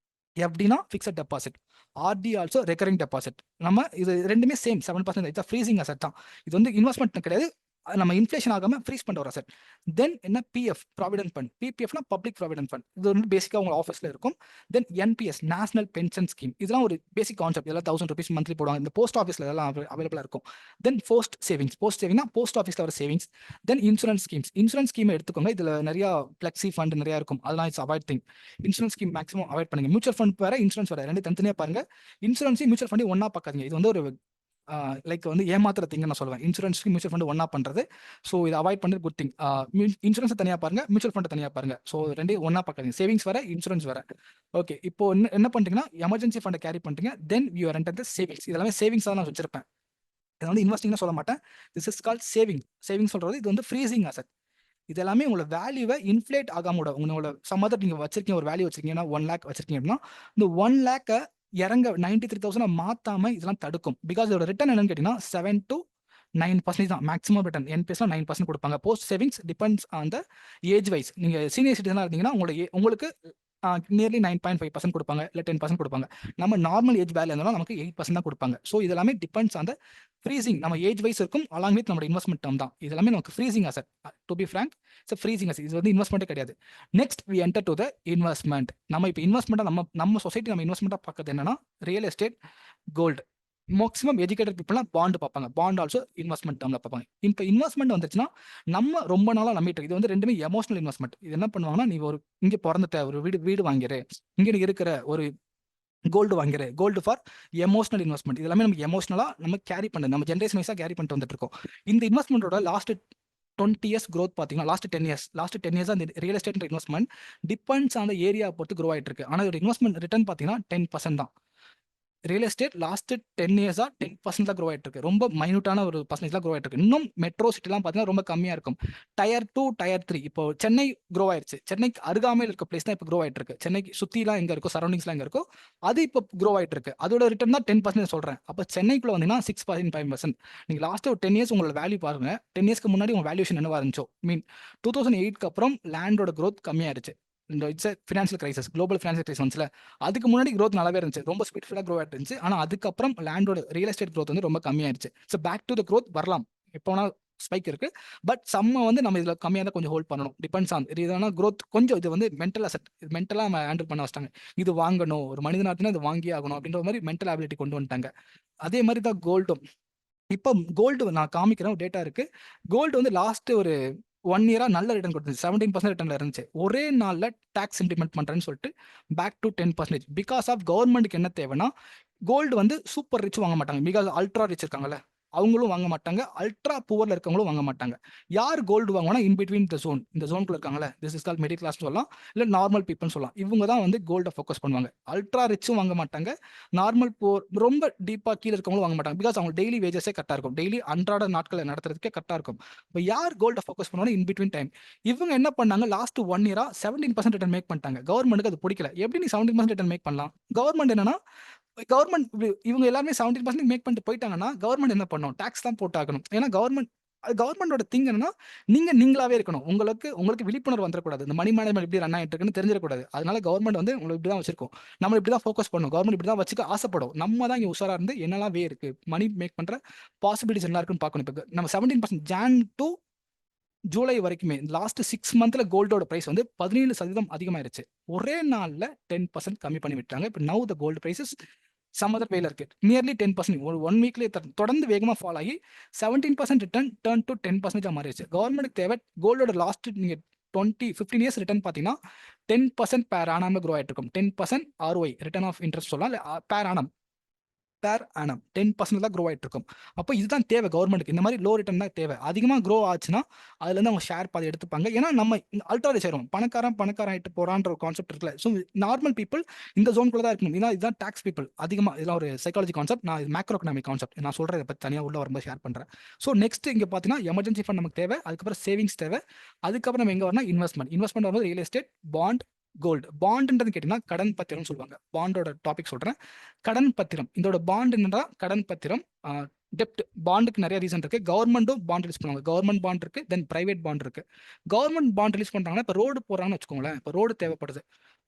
எஃப்டினா fixed deposit, RD also recurring deposit. நம்ம இது ரெண்டுமே சேம் 7%. இட்ஸ் ஃப்ரீசிங் அசெட் தான். இது வந்து இன்வெஸ்ட்மெண்ட் கிடையாது, நம்ம இன்ஃப்ளேஷன் ஆகாம ஃப்ரீஸ் பண்ற ஒரு அசெட். தென் என்ன பிஎஃப், ப்ராவிடென்ட் ஃபண்ட். பிபிஎஃப்னா பப்ளிக் ப்ராவிடென்ட் ஃபண்ட். இது வந்து பேசிக்கா உங்க ஆஃபீஸ்ல இருக்கும். Then NPS, national pension scheme. இதெல்லாம் ஒரு பேசிக் கான்செப்ட். இதெல்லாம் 1000 rupees மந்த்லி போடுவாங்க. இந்த போஸ்ட் ஆஃபீஸ்ல இதெல்லாம் அவைலபிளா இருக்கும். Then post savings. போஸ்ட் சேவிங்னா போஸ்ட் ஆஃபீஸ்ல வர savings. Then insurance schemes. Insurance scheme எடுத்துக்கோங்க. இதுல நிறைய பிளெக்சி ஃபண்ட் நிறைய இருக்கும். அதெல்லாம் it's avoid thing. Insurance scheme maximum avoid பண்ணுங்க. மியூச்சுவல் ஃபண்ட் வேற, இன்சூரன்ஸ் வேற, ரெண்டு தனித்தனியா பாருங்க. இன்சூரன்ஸ் மியூச்சுவல் ஃபண்ட் ஒன்னா பார்க்காதீங்க. இது வந்து ஒரு லைக் வந்து ஏமாத்துற திங்க நான் சொல்லுவேன். இன்சூரன்ஸ்க்கு மியூச்சுவல் ஃபண்ட் ஒன்னா பண்றது. ஸோ இதை அவாய்ட் பண்ணுறது குட் திங். இன்சூரன்ஸ் தனியாக பாருங்க, மியூச்சுவல் ஃபண்ட் தனியாக பாருங்க. ஸோ ரெண்டு ஒன்னா பார்க்காதீங்க. சேவிங்ஸ் வேற, இன்சூரன்ஸ் வேற. ஓகே, இப்போ என்ன பண்றீங்கன்னா எமர்ஜென்சி ஃபண்டை கேரி பண்றீங்க. Then you are enter the savings. இதெல்லாமே சேவிங்ஸ் தான் நான் வச்சிருப்பேன். இதை வந்து இன்வெஸ்டிங்னு சொல்ல மாட்டேன். This is called saving. Saving சொல்றது இது வந்து ஃப்ரீசிங் அசெட். இது எல்லாமே உங்களோட வேல்யூவை இன்ஃப்ளேட் ஆகாம விட. உங்களோட சம்மதர் நீங்க வச்சிருக்கீங்க, ஒரு வேல்யூ வச்சிருக்கீங்கன்னா 1 லேக் வச்சிருக்கீங்க அப்படின்னா இந்த 1 லேக்கை இறங்க 93,000 மாத்தாம இதெல்லாம் தடுக்கும். பிகாஸ் இதோட ரிட்டர்ன் என்னன்னு கேட்டீங்கன்னா 7 to 9% தான் மேக்ஸிமம் ரிட்டர்ன். என்பிஎஸ்ல 9% கொடுப்பாங்க. Post savings depends on the age wise. நீங்க சீனியர் சிட்டிசனா இருந்தீங்கன்னா உங்களுக்கு நியர்லி 9.5% கொடுப்பாங்க, இல்லை 10% கொடுப்பாங்க. நம்ம நார்மல் ஏஜ் வேல்யூ இருந்தாலும் நமக்கு 8% தான் கொடுப்பாங்க. ஸோ இதெல்லாமே டிபெண்ட்ஸ் ஆன் த ஃப்ரீசிங். நம்ம ஏஜ் வைஸ் இருக்கும், அலாங் வித் நம்ம இன்வெஸ்ட்மெண்ட் டர்ம் தான். இதெல்லாமே நமக்கு freezing asset. To be frank, it's freezing asset. இது வந்து இன்வெஸ்ட்மெண்ட்டே கிடையாது. Next we enter to the investment. நம்ம இப்போ இன்வெஸ்ட்மெண்ட்டாக நம்ம சொசைட்டி நம்ம இன்வெஸ்ட்மெண்ட்டாக பார்க்கறது என்னன்னா real estate, gold. Maximum educated பீப்புள்லாம் பாண்ட் பார்ப்பாங்க. பாண்ட் ஆல்சோ இன்வெஸ்ட்மெண்ட் டர்ம்ல பார்ப்பாங்க. இப்போ இன்வெஸ்ட்மெண்ட் வந்துச்சுன்னா நம்ம ரொம்ப நாளாக நம்பிட்டு இது வந்து ரெண்டுமே எமோஷனல் இன்வெஸ்ட்மெண்ட். இது என்ன பண்ணுவாங்கன்னா, நீ ஒரு இங்கே பிறந்துட்ட ஒரு வீடு வாங்கிரு, இங்கே இருக்கிற ஒரு கோல்டு வாங்கிரு. Gold for emotional investment. இதெல்லாமே நம்ம எமோஷனலா நம்ம கேரி பண்ணது, நம்ம ஜென்ரேஷன் வைஸாக கேரி பண்ணிட்டு வந்துட்டு இருக்கோம். இந்த இன்வெஸ்ட்மெண்ட்டோட லாஸ்ட் 20 years growth பார்த்தீங்கன்னா லாஸ்ட் 10 years அந்த real estate investment depends on area பொறுத்து க்ரோ ஆகிட்டு இருக்கு. ஆனால் இதோட இன்வெஸ்ட்மெண்ட் ரிட்டர்ன் பார்த்தீங்கன்னா 10% தான். ரியல் எஸ்டேட் லாஸ்ட் 10 years 10% தான் க்ரோ ஆகிட்டு இருக்கு. ரொம்ப மைனூட்டான ஒரு பர்சன்டேஜ் க்ரோ ஆகிட்டு இருக்கு. இன்னும் மெட்ரோ சிட்டிலாம் பார்த்தீங்கன்னா ரொம்ப கம்மியாக இருக்கும். Tier 2, tier 3. இப்போ சென்னை க்ரோ ஆயிடுச்சு. சென்னைக்கு அருகாமையில் இருக்க பிளேஸ் தான் இப்போ க்ரோ ஆகிட்டு இருக்கு. சென்னைக்கு சுற்றிலாம் எங்கே இருக்கோ, சரௌண்டிங்ஸ்லாம் எங்கே இருக்கோ அது இப்போ க்ரோ ஆகிட்டு இருக்கு. அதோட ரிட்டர்ன் தான் 10% சொல்கிறேன். அப்போ சென்னைக்குள்ள வந்தீங்கன்னா 6.5%. நீங்கள் லாஸ்ட் ஒரு 10 years உங்களோட வேல்யூ பாருங்க. 10 yearsக்கு முன்னாடி உங்கள் வேல்யூஷன் என்னவா இருந்துச்சோ, 2008க்கு அப்புறம் லேண்டோட க்ரோத் கம்மியாயிருச்சு. இந்த it's financial crisis, global financial crisis வந்துச்சுல, அதுக்கு முன்னாடி க்ரோத் நல்லாவே இருந்துச்சு. ரொம்ப ஸ்பீட்ஃபுல்லாக க்ரோ ஆகிட்டு இருந்துச்சு. ஆனால் அதுக்கப்புறம் லேண்டோட ரியல் எஸ்டேட் க்ரோத் வந்து ரொம்ப கம்மியாயிருச்சு. So back to the growth வரலாம். எப்போனா ஸ்பைக் இருக்கு. பட் சம்ம வந்து நம்ம இதில் கம்மியாக தான் கொஞ்சம் ஹோல்ட் பண்ணணும். டிபெண்ட்ஸ் ஆன் இதுனா க்ரோத் கொஞ்சம். இது வந்து மென்டல் அசெட். மென்டலாக நம்ம ஹேண்டில் பண்ண வச்சிட்டாங்க. இது வாங்கணும், ஒரு மனிதனாட்டினா இது வாங்கியே ஆகணும் அப்படின்ற மாதிரி மென்டல் அபிலிட்டி கொண்டு வந்துட்டாங்க. அதே மாதிரி தான் கோல்டும். இப்போ கோல்டு நான் காமிக்கிறேன், டேட்டா இருக்கு. கோல்டு வந்து லாஸ்ட் ஒரு 1 year நல்ல ரிட்டர்ன் கொடுத்துச்சு. 17% ரிட்டர்ன்ல இருந்துச்சு. ஒரே நாளில் டாக்ஸ் இம்ப்ளிமெண்ட் பண்றேன்னு சொல்லிட்டு பேக் டு 10%. பிகாஸ் ஆஃப் கவர்மெண்ட்டுக்கு என்ன தேவைன்னா, கோல்டு வந்து சூப்பர் ரிச் வாங்க மாட்டாங்க. பிகாஸ் அல்ட்ரா ரிச் இருக்காங்கல்ல, அவங்களும் வாங்க மாட்டாங்க. அல்ட்ரா புவர்ல இருக்கவங்களும் வாங்க மாட்டாங்க. யார் கோல்டு வாங்குவாங்கன்னா, இன் பிட்வீன் த ஜோன். இந்த ஜோன்குள்ள இருக்காங்கல்ல, திஸ் இஸ் கால்ட் மிடில் கிளாஸ்ன்னு சொல்லலாம். இல்ல நார்மல் பீப்பிள்னு சொல்லலாம். இவங்க தான் வந்து கோல்ட ஃபோக்கஸ் பண்ணுவாங்க. அல்ட்ரா ரிச்சும் வாங்க மாட்டாங்க. நார்மல் புவர் ரொம்ப டீப்பா கீழ இருக்கவங்களும் வாங்க மாட்டாங்க. பிகாஸ் அவங்க டெய்லி வேஜஸே கரெக்ட்டா இருக்கும். டெய்லி அன்றாட நாட்கள நடத்துறதுக்கே கரெக்ட்டா இருக்கும். இப்ப யார் கோல்ட ஃபோக்கஸ் பண்ணுவாங்கன்னா, இன் பிட்வீன் டைம். இவங்க என்ன பண்ணாங்க, லாஸ்ட் 1 இயரா 17% ரிட்டர்ன் மேக் பண்ணிட்டாங்க. கவர்மெண்ட்க்கு அது புடிக்கல. எப்படி நீ 17% ரிட்டர்ன் மேக் பண்ணலாம்? கவர்மெண்ட் என்னன்னா, கவர்மெண்ட் இவங்க எல்லாருமே 17% மேக் பண்ணிட்டு போயிட்டாங்கன்னா, கவர்மெண்ட் என்ன பண்ணும்? டாக்ஸ் தான் போட்டாகணும். ஏன்னா கவர்மெண்டோட திங் என்னன்னா, நீங்களாவே இருக்கணும். உங்களுக்கு விழிப்புணர்வு வந்துரக்கூடாது. இந்த மணி மேனேஜ்மென்ட் எப்படி ரன் ஆயிட்டு இருக்குன்னு தெரிஞ்சிடக்கூடாது. அதனால கவர்மெண்ட் வந்து உங்கள இப்படி தான் வச்சிருக்கும். நம்மள இப்படி தான் ஃபோக்கஸ் பண்ணும். கவர்மெண்ட் இப்படி தான் வச்சுக்க ஆசைப்படும். நம்ம தான் இங்க உஷாரா இருந்து என்னலாம் இருக்கு. மணி மேக் பண்ற பாசிபிலிட்டிஸ் என்ன இருக்குன்னு பார்க்கணும். இப்ப நம்ம 17% ஜான் டூ ஜூலை வரைக்குமே லாஸ்ட் 6 மந்த்ல கோல்டோட பிரைஸ் வந்து 17% அதிகமாயிருச்சு. ஒரே நாள்ல 10% கம்மி பண்ணி விட்டாங்க. இப்ப now the gold price is some other வேல இருக்கு. நியர்லி 10% ஒரு 1 வீக்லயே தொடர்ந்து வேகமா ஃபால் ஆகி 17% ரிட்டர்ன் டர்ன் டு 10% மாறிடுச்சு. கவர்மெண்ட்க்கு தேவை கோல்டோட லாஸ்ட் நீங்க 15 இயர்ஸ் ரிட்டர்ன் பார்த்தீங்கன்னா 10% பேர் ஆனம்ல க்ரோ ஆயிட்டு இருக்கும். 10% ROI ரிட்டர்ன் ஆஃப் இன்ட்ரெஸ்ட் சொல்லலாம். இல்ல பேர் ஆனம் 10% தான் க்ரோ ஆயிட்டு இருக்கும். அப்போ இதுதான் தேவை கவர்மெண்ட்க்கு. இந்த மாதிரி லோ ரிட்டர்ன் தான் தேவை. அதிகமா க்ரோ ஆச்சுன்னா, அதுலேருந்து அவங்க ஷேர் பாதி எடுத்துப்பாங்க. ஏன்னா நம்ம அல்ட்ரா ரிச் ஆயிருவோம். பணக்காரன் ஆயிட்டு போறான்ற ஒரு கான்செப்ட் இருக்குல்ல. ஸோ நார்மல் பீப்பிள் இந்த ஜோன்குள்ள தான் இருக்கணும். இதுதான் டாக்ஸ் பீப்பிள். அதிகமா இதெல்லாம் ஒரு சைக்காலஜி கான்செப்ட். நான் மேக்ரோ எக்கனாமிக் கான்செப்ட். நான் சொல்றேன் இதை பத்தி தனியா உள்ள வரும்போது ஷேர் பண்றேன். ஸோ நெக்ஸ்ட் இங்க பார்த்தீங்கன்னா, எமர்ஜென்சி ஃபண்ட் நமக்கு தேவை. அதுக்கப்புறம் சேவிங்ஸ் தேவை. அதுக்கப்புறம் நம்ம எங்க வரணும், இன்வெஸ்ட்மெண்ட் வரும்போது ரியல் எஸ்டேட், பாண்ட், கோல்டு. பாண்டுன்றது கேட்டீங்கன்னா கடன் பத்திரம்னு சொல்லுவாங்க. பாண்டோட டாபிக் சொல்றேன். கடன் பத்திரம். இதோட பாண்ட் என்னன்னா கடன் பத்திரம். டெப்ட் பாண்டுக்கு நிறைய ரீசன் இருக்கு. கவர்மெண்ட்டும் பாண்ட் ரிலீஸ் பண்ணுவாங்க. கவர்மெண்ட் பாண்ட் இருக்கு, தென் பிரைவேட் பாண்ட் இருக்கு. கவர்மெண்ட் பாண்ட் ரிலீஸ் பண்றாங்கன்னா, இப்போ ரோடு போறாங்கன்னு வச்சுக்கோங்களேன். இப்போ ரோடு தேவைப்படுது.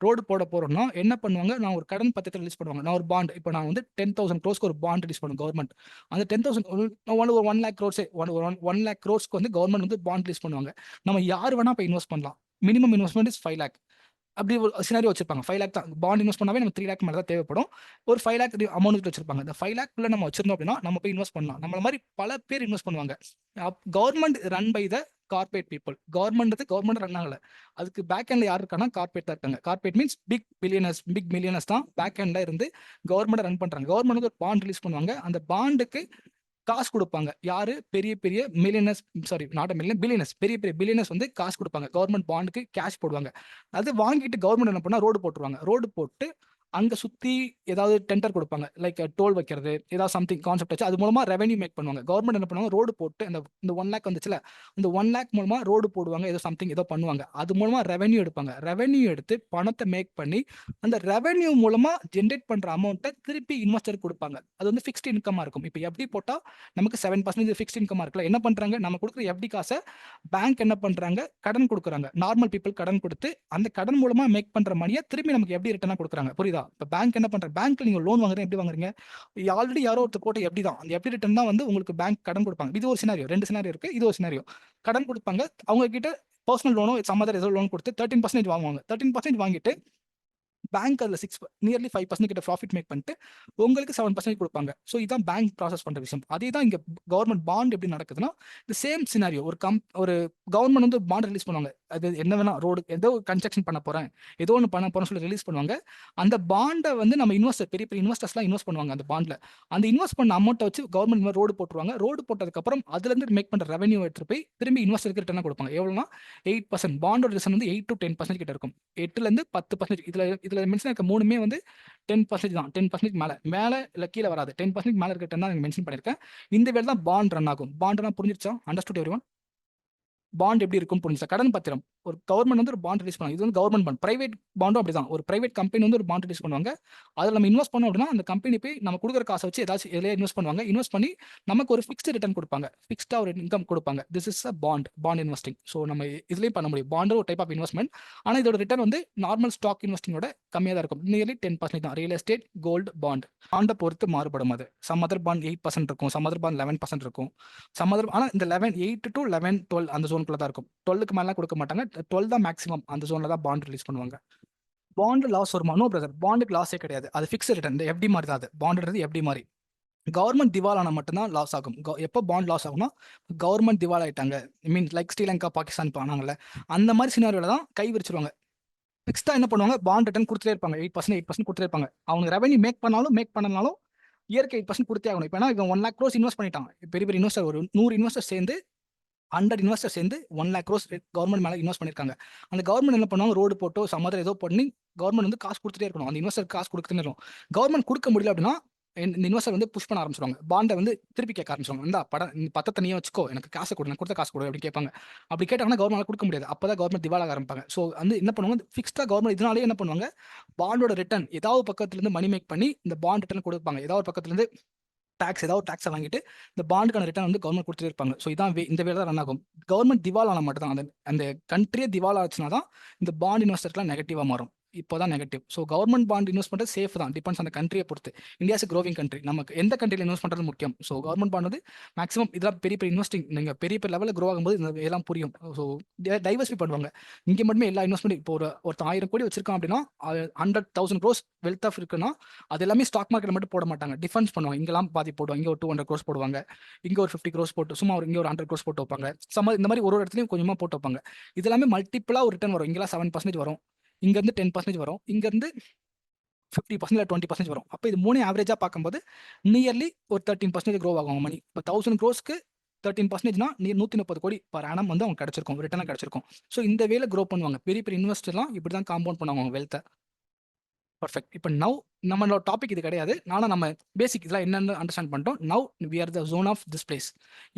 ரோடு போட போறோம்னா என்ன பண்ணுவாங்க, நான் ஒரு கடன் பத்திரத்தை ரிலீஸ் பண்ணுவாங்க. நான் ஒரு பாண்ட், இப்போ நான் வந்து 10,000 crores ஒரு பாண்ட் ரிலீஸ் பண்ணும் கவர்மெண்ட். அந்த 10,000 1 lakh crores 1 lakh crores வந்து கவர்மெண்ட் வந்து பாண்ட் ரிலீஸ் பண்ணுவாங்க. நம்ம யார் வேணா இப்போ இன்வெஸ்ட் பண்ணலாம். Minimum investment is 5 lakh. அப்படி ஒரு சினாரியோ வச்சிருப்பாங்க. 5 lakh தான் பாண்ட் இன்வெஸ்ட் பண்ணாவே நம்ம 3 lakh மேல தான் தேவைப்படும். ஒரு 5 lakh அமௌண்ட் வச்சிருப்பாங்க. இந்த 5 lakh குள்ள நம்ம வச்சிருந்தோம் அப்படின்னா நம்ம போய் இன்வெஸ்ட் பண்ணலாம். நம்மள மாதிரி பல பேர் இன்வெஸ்ட் பண்ணுவாங்க. Government run by the corporate people. Government run ஆகல. அதுக்கு பேக் எண்ட்ல யார் இருக்காங்கன்னா கார்ப்பரேட் தான் இருக்காங்க. கார்ப்பரேட் மீன்ஸ் பிக் மில்லியனர்ஸ் தான் பேக் எண்ட்ல இருந்து கவர்மெண்ட் ரன் பண்றாங்க. கவர்மெண்ட் வந்து ஒரு பாண்ட் ரிலீஸ் பண்ணுவாங்க. அந்த பாண்டுக்கு காசு குடுப்பாங்க. யாரு? பெரிய பெரிய millionaires, sorry not a million, billionaires. பெரிய பெரிய பில்லியனர்ஸ் வந்து காசு குடுப்பாங்க. கவர்மெண்ட் பாண்டுக்கு கேஷ் போடுவாங்க. அது வாங்கிட்டு கவர்மெண்ட் என்ன பண்ணா ரோடு போட்டுருவாங்க. ரோடு போட்டு அங்க சுத்தி ஏதாவது டெண்டர் குடுப்பாங்க. லைக் டோல் வைக்கிறது, ஏதாவது சம்திங் கான்செப்ட் வச்சு அது மூலமா ரெவென்யூ மேக் பண்ணுவாங்க. கவர்மெண்ட் என்ன பண்ணுவாங்க, ரோடு போட்டு இந்த 1 lakh வந்துச்சுல, இந்த 1 lakh மூலமா ரோடு போடுவாங்க. ஏதோ சம்திங் ஏதோ பண்ணுவாங்க. அது மூலமா ரெவென்யூ எடுப்பாங்க. ரெவென்யூ எடுத்து பணத்தை மேக் பண்ணி அந்த ரெவென்யூ மூலமா ஜெனரேட் பண்ற அமௌண்ட்டை திருப்பி இன்வெஸ்டர் குடுப்பாங்க. அது வந்து ஃபிக்ஸ்ட் இன்கமா இருக்கும். இப்போ எஃப்டி போட்டா நமக்கு 7% ஃபிக்ஸ்ட் இன்கமா இருக்குல்ல. என்ன பண்றாங்க, நம்ம குடுக்குற எஃப்டி காசை பேங்க் என்ன பண்றாங்க, கடன் குடுக்குறாங்க. நார்மல் பீப்பிள் கடன் கொடுத்து அந்த கடன் மூலமா மேக் பண்ற மணியை திருப்பி நமக்கு எஃப்டி ரிட்டர்னா குடுக்குறாங்க. புரியுதா? இப்ப பேங்க் என்ன பண்ற, பேங்க்ல நீங்க லோன் வாங்குறீங்க, எப்படி வாங்குறீங்க? ஆல்ரெடி யாரோ ஒருத்தர் போட்ட எஃப்டி தான். அந்த எஃப்டி ரிட்டர்ன் தான் வந்து உங்களுக்கு பேங்க் கடன் கொடுப்பாங்க. இது ஒரு சினாரியோ. 2 சினாரியோ இருக்கு. இது ஒரு சினாரியோ. கடன் கொடுப்பாங்க. அவங்க கிட்ட பர்சனல் லோனோ சம் அதர் ஏதோ லோன் கொடுத்து 13% வாங்குவாங்க. 13% வாங்கிட்டு பேங்க் அதுல 6 நியர்லி 5% கிட்ட ப்ராஃபிட் மேக் பண்ணிட்டு உங்களுக்கு 7% கொடுப்பாங்க. ஸோ இதான் பேங்க் ப்ராசஸ் பண்ற விஷயம். அதே தான் இங்க கவர்மெண்ட் பாண்ட் எப்படி நடக்குதுன்னா, இந்த சேம் சினாரியோ. ஒரு கவர்மெண்ட் வந்து பாண்ட் ரிலீஸ் பண்ணுவாங்க. அது என்ன வேணா, ரோடு ஏதோ கன்ஸ்ட்ரக்ஷன் பண்ண போறேன், ஏதோ ஒன்று பண்ண போறேன்னு சொல்லி ரிலீஸ் பண்ணுவாங்க. அந்த பாண்டை வந்து நம்ம பெரிய பெரிய இன்வெஸ்டர்ஸ்லாம் இன்வெஸ்ட் பண்ணுவாங்க அந்த பாண்ட்ல. அந்த இன்வெஸ்ட் பண்ண அமௌண்ட்டை வச்சு கவர்மெண்ட் ரோடு போட்டுருவாங்க. ரோடு போட்டதுக்கப்புறம் அதுல இருந்து மேக் பண்ற ரெவன்யூ எடுத்துட்டு போய் திரும்பி இன்வெஸ்டருக்கு ரிட்டர்னா கொடுப்பாங்க. எவ்வளோனா 8%. பாண்டோட ரிட்டர்ன் வந்து 8 to 10% கிட்ட இருக்கும். 8ல இருந்து 10%. இதுல மென்ஷன் இருக்க மூணுமே வந்து 10% தான். 10% மேல இல்ல கீழே வராது. 10% மேல இருக்க ரிட்டர்ன் தான் மென்ஷன் பண்ணிருக்கேன். இந்த வேலை தான் பாண்ட் ரன் ஆகும். பாண்ட்னா புரிஞ்சிருச்சா? Understood everyone? பாண்ட் எப்படி இருக்கும்னு புரிஞ்சுச்சா? கடன் பத்திரம். ஒரு கவர்மெண்ட் வந்து ஒரு பாண்ட் ரிலீஸ் பண்ணுவாங்க. இது வந்து கவர்மெண்ட் பாண்ட். பிரைவேட் பாண்டும் அப்படிதான். ஒரு பிரைவேட் கம்பெனி வந்து ஒரு பாண்ட் ரிலீஸ் பண்ணுவாங்க. அதுல நம்ம இன்வெஸ்ட் பண்ணோம் அப்படின்னா அந்த கம்பெனி போய் நம்ம கொடுக்குற காசை வச்சு ஏதாச்சும் எதுலயே இன்வெஸ்ட் பண்ணுவாங்க. இன்வெஸ்ட் பண்ணி நமக்கு ஒரு ஃபிக்ஸ்டு ரிட்டர்ன் கொடுப்பாங்க. ஃபிக்ஸ்டா ஒரு இன்கம் கொடுப்பாங்க. This is a bond investing. So நம்ம இதுலயும் பண்ண முடியும். பாண்ட் ஒரு டைப் ஆஃப் இன்வெஸ்ட்மெண்ட். ஆனா இதோட ரிட்டர்ன் வந்து நார்மல் ஸ்டாக் இன்வெஸ்டிங்கோட கம்மியா தான் இருக்கும். நியர்லி 10% தான். Real estate, gold, bond. பாண்டை பொறுத்து மாறுபடும் அது. சம் அதர் பாண்ட் 8% இருக்கும். சம் அதர் பாண்ட் 11% இருக்கும். சம் அதர் ஆனா இந்த 8 to 11, 12 அந்த ஜோனுக்குள்ள தான் இருக்கும். 12க்கு மேல கொடுக்க மாட்டாங்க. 12 தான் மேக்ஸிமம். அந்த ஜோன்ல தான் பாண்ட் ரிலீஸ் பண்ணுவாங்க. பாண்ட் லாஸ் வருமா? No brother. பாண்டுக்கு லாஸே கிடையாது. அது ஃபிக்ஸ்ட் ரிட்டர்ன். இந்த எஃப்டி மாதிரி தான் அது. பாண்டுன்றது எஃப்டி மாதிரி. கவர்மெண்ட் திவாலானா மட்டும்தான் லாஸ் ஆகும். எப்போ பாண்ட் லாஸ் ஆகும்னா, கவர்மெண்ட் திவால் ஆயிட்டாங்க, மீன் லைக் ஸ்ரீலங்கா, பாகிஸ்தான் ஆனாங்கல்ல, அந்த மாதிரி சினாரியோல தான் கை விரிச்சிருவாங்க. ஃபிக்ஸ்டா என்ன பண்ணுவாங்க, பாண்ட் ரிட்டர்ன் கொடுத்துட்டே இருப்பாங்க. 8% கொடுத்துட்டே இருப்பாங்க. அவங்க ரெவன்யூ மேக் பண்ணாலும் மேக் பண்ணனாலும் இயற்கை 8% குடுத்தே ஆகணும். இப்ப ஏன்னா இவன் 1 லாக் க்ரோர்ஸ் இன்வெஸ்ட் பண்ணிட்டான். பெரிய பெரிய இன்வெஸ்டர் ஒரு 100 இன்வெஸ்டர் சேர்ந்து 100 இன்வெஸ்டர் சேர்ந்து 1 லாக் க்ரோர்ஸ் கவர்மெண்ட் மேல இன்வெஸ்ட் பண்ணியிருக்காங்க. அந்த கவர்மெண்ட் என்ன பண்ணுவாங்க, ரோடு போட்டோ சம்மதம் ஏதோ பண்ணி கவர்மெண்ட் வந்து காசு குடுத்துட்டே இருக்கணும். அந்த இன்வெஸ்டர் காசு குடுத்துட்டே இருக்கணும். கவர்மெண்ட் குடுக்க முடியல அப்படின்னா, இந்த இன்வெஸ்டர் வந்து புஷ் பண்ண ஆரம்பிச்சுருவாங்க. பாண்ட வந்து திருப்பி கேட்க ஆரம்பிச்சுருவாங்க. இந்தா பத்திரத்த நீயே வச்சுக்கோ. எனக்கு காசு குடு. நான் குடுத்த காசு குடு அப்படின்னு கேட்பாங்க. அப்படி கேட்டாங்கன்னா கவர்மெண்ட்ல குடுக்க முடியாது. அப்பதான் கவர்மெண்ட் திவாலாக ஆரம்பிப்பாங்க. ஸோ வந்து என்ன பண்ணுவாங்க, ஃபிக்ஸ்டா கவர்மெண்ட் இதனாலேயே என்ன பண்ணுவாங்க, பாண்டோட ரிட்டர்ன் ஏதாவது பக்கத்துல இருந்து மணி மேக் பண்ணி இந்த பாண்ட் ரிட்டர்ன் குடுப்பாங்க. ஏதாவது ஒரு பக்கத்துல இருந்து ஏதாவது டாக்ஸை வாங்கிட்டு இந்த பாண்டுக்கான ரிட்டர்ன் வந்து கவர்மெண்ட் கொடுத்துட்டே இருப்பாங்க. ஸோ இதான் இந்த வேலை தான் ரன் ஆகும். கவர்மெண்ட் திவால் ஆனால் மட்டும் தான் அந்த அந்த கண்ட்ரியே திவால் ஆச்சுன்னா தான் இந்த பாண்ட் இன்வெஸ்டர்லாம் நெகட்டிவாக மாறும். இப்போதான் negative. So government bond invest பண்ணுறது சேஃப் தான். டிபெண்ட்ஸ் அந்த கண்ட்ரியை பொறுத்து. India's growing country. நமக்கு எந்த கண்ட்ரியில் இன்வெஸ்ட் பண்ணுறது முக்கியம். ஸோ கவர்மெண்ட் பாண்ட் வந்து மேக்ஸிமம் இதெல்லாம் பெரிய பெரிய இன்வெஸ்டிங் நீங்கள் பெரிய பெரிய லெவலில் க்ரோ ஆகும்போது இந்த எல்லாம் புரியும். ஸோ டைவர்சிஃபை பண்ணுவாங்க. இங்கே மட்டுமே எல்லா இன்வெஸ்ட்மெண்ட் இப்போ ஒருத்தர் 1000 கோடி வச்சிருக்கான் அப்படின்னா 100,000 க்ரோஸ் வெல்த் ஆஃப் இருக்குன்னா அது எல்லாமே ஸ்டாக் மார்க்கெட் மட்டும் போட மாட்டாங்க. டிஃபென்ஸ் பண்ணுவாங்க. இங்கெல்லாம் பாதி போடுவாங்க. இங்கே ஒரு 200 க்ரோஸ் போடுவாங்க. இங்கே ஒரு 50 க்ரோஸ் போட்டு சும்மா இங்கே ஒரு 100 க்ரோஸ் போட்டு வைப்பாங்க. இந்த மாதிரி ஒரு இடத்துலையும் கொஞ்சமாக போட்டு வைப்பாங்க. இது எல்லாமே மல்டிபிளாக ஒரு ரிட்டர்ன் வரும். இங்கெல்லாம் 7% வரும். இங்கேருந்து 10% வரும். இங்கேருந்து 50% இல்லை 20% வரும். அப்போ இது 3 ஆவரேஜாக பார்க்கும்போது நியர்லி ஒரு 13% க்ரோ ஆகும் மணி. இப்போ 1000 க்ரோஸ்க்கு 13%னா 130 கோடி பர் ஆனம் வந்து அவங்க கிடைச்சிருக்கும், ரிட்டர்னாக கிடைச்சிருக்கும். ஸோ இந்த வேலை க்ரோ பண்ணுவாங்க. பெரிய பெரிய இன்வெஸ்டர்லாம் இப்படி தான் காம்பவுண்ட் பண்ணுவாங்க அவங்க வெல்த்தை. பர்ஃபெக்ட். இப்போ நம்மளோட டாபிக் இது கிடையாது. நம்ம பேசிக் இதெல்லாம் என்னென்னு அண்டர்ஸ்டாண்ட் பண்ணிட்டோம். Now we are the zone of this place.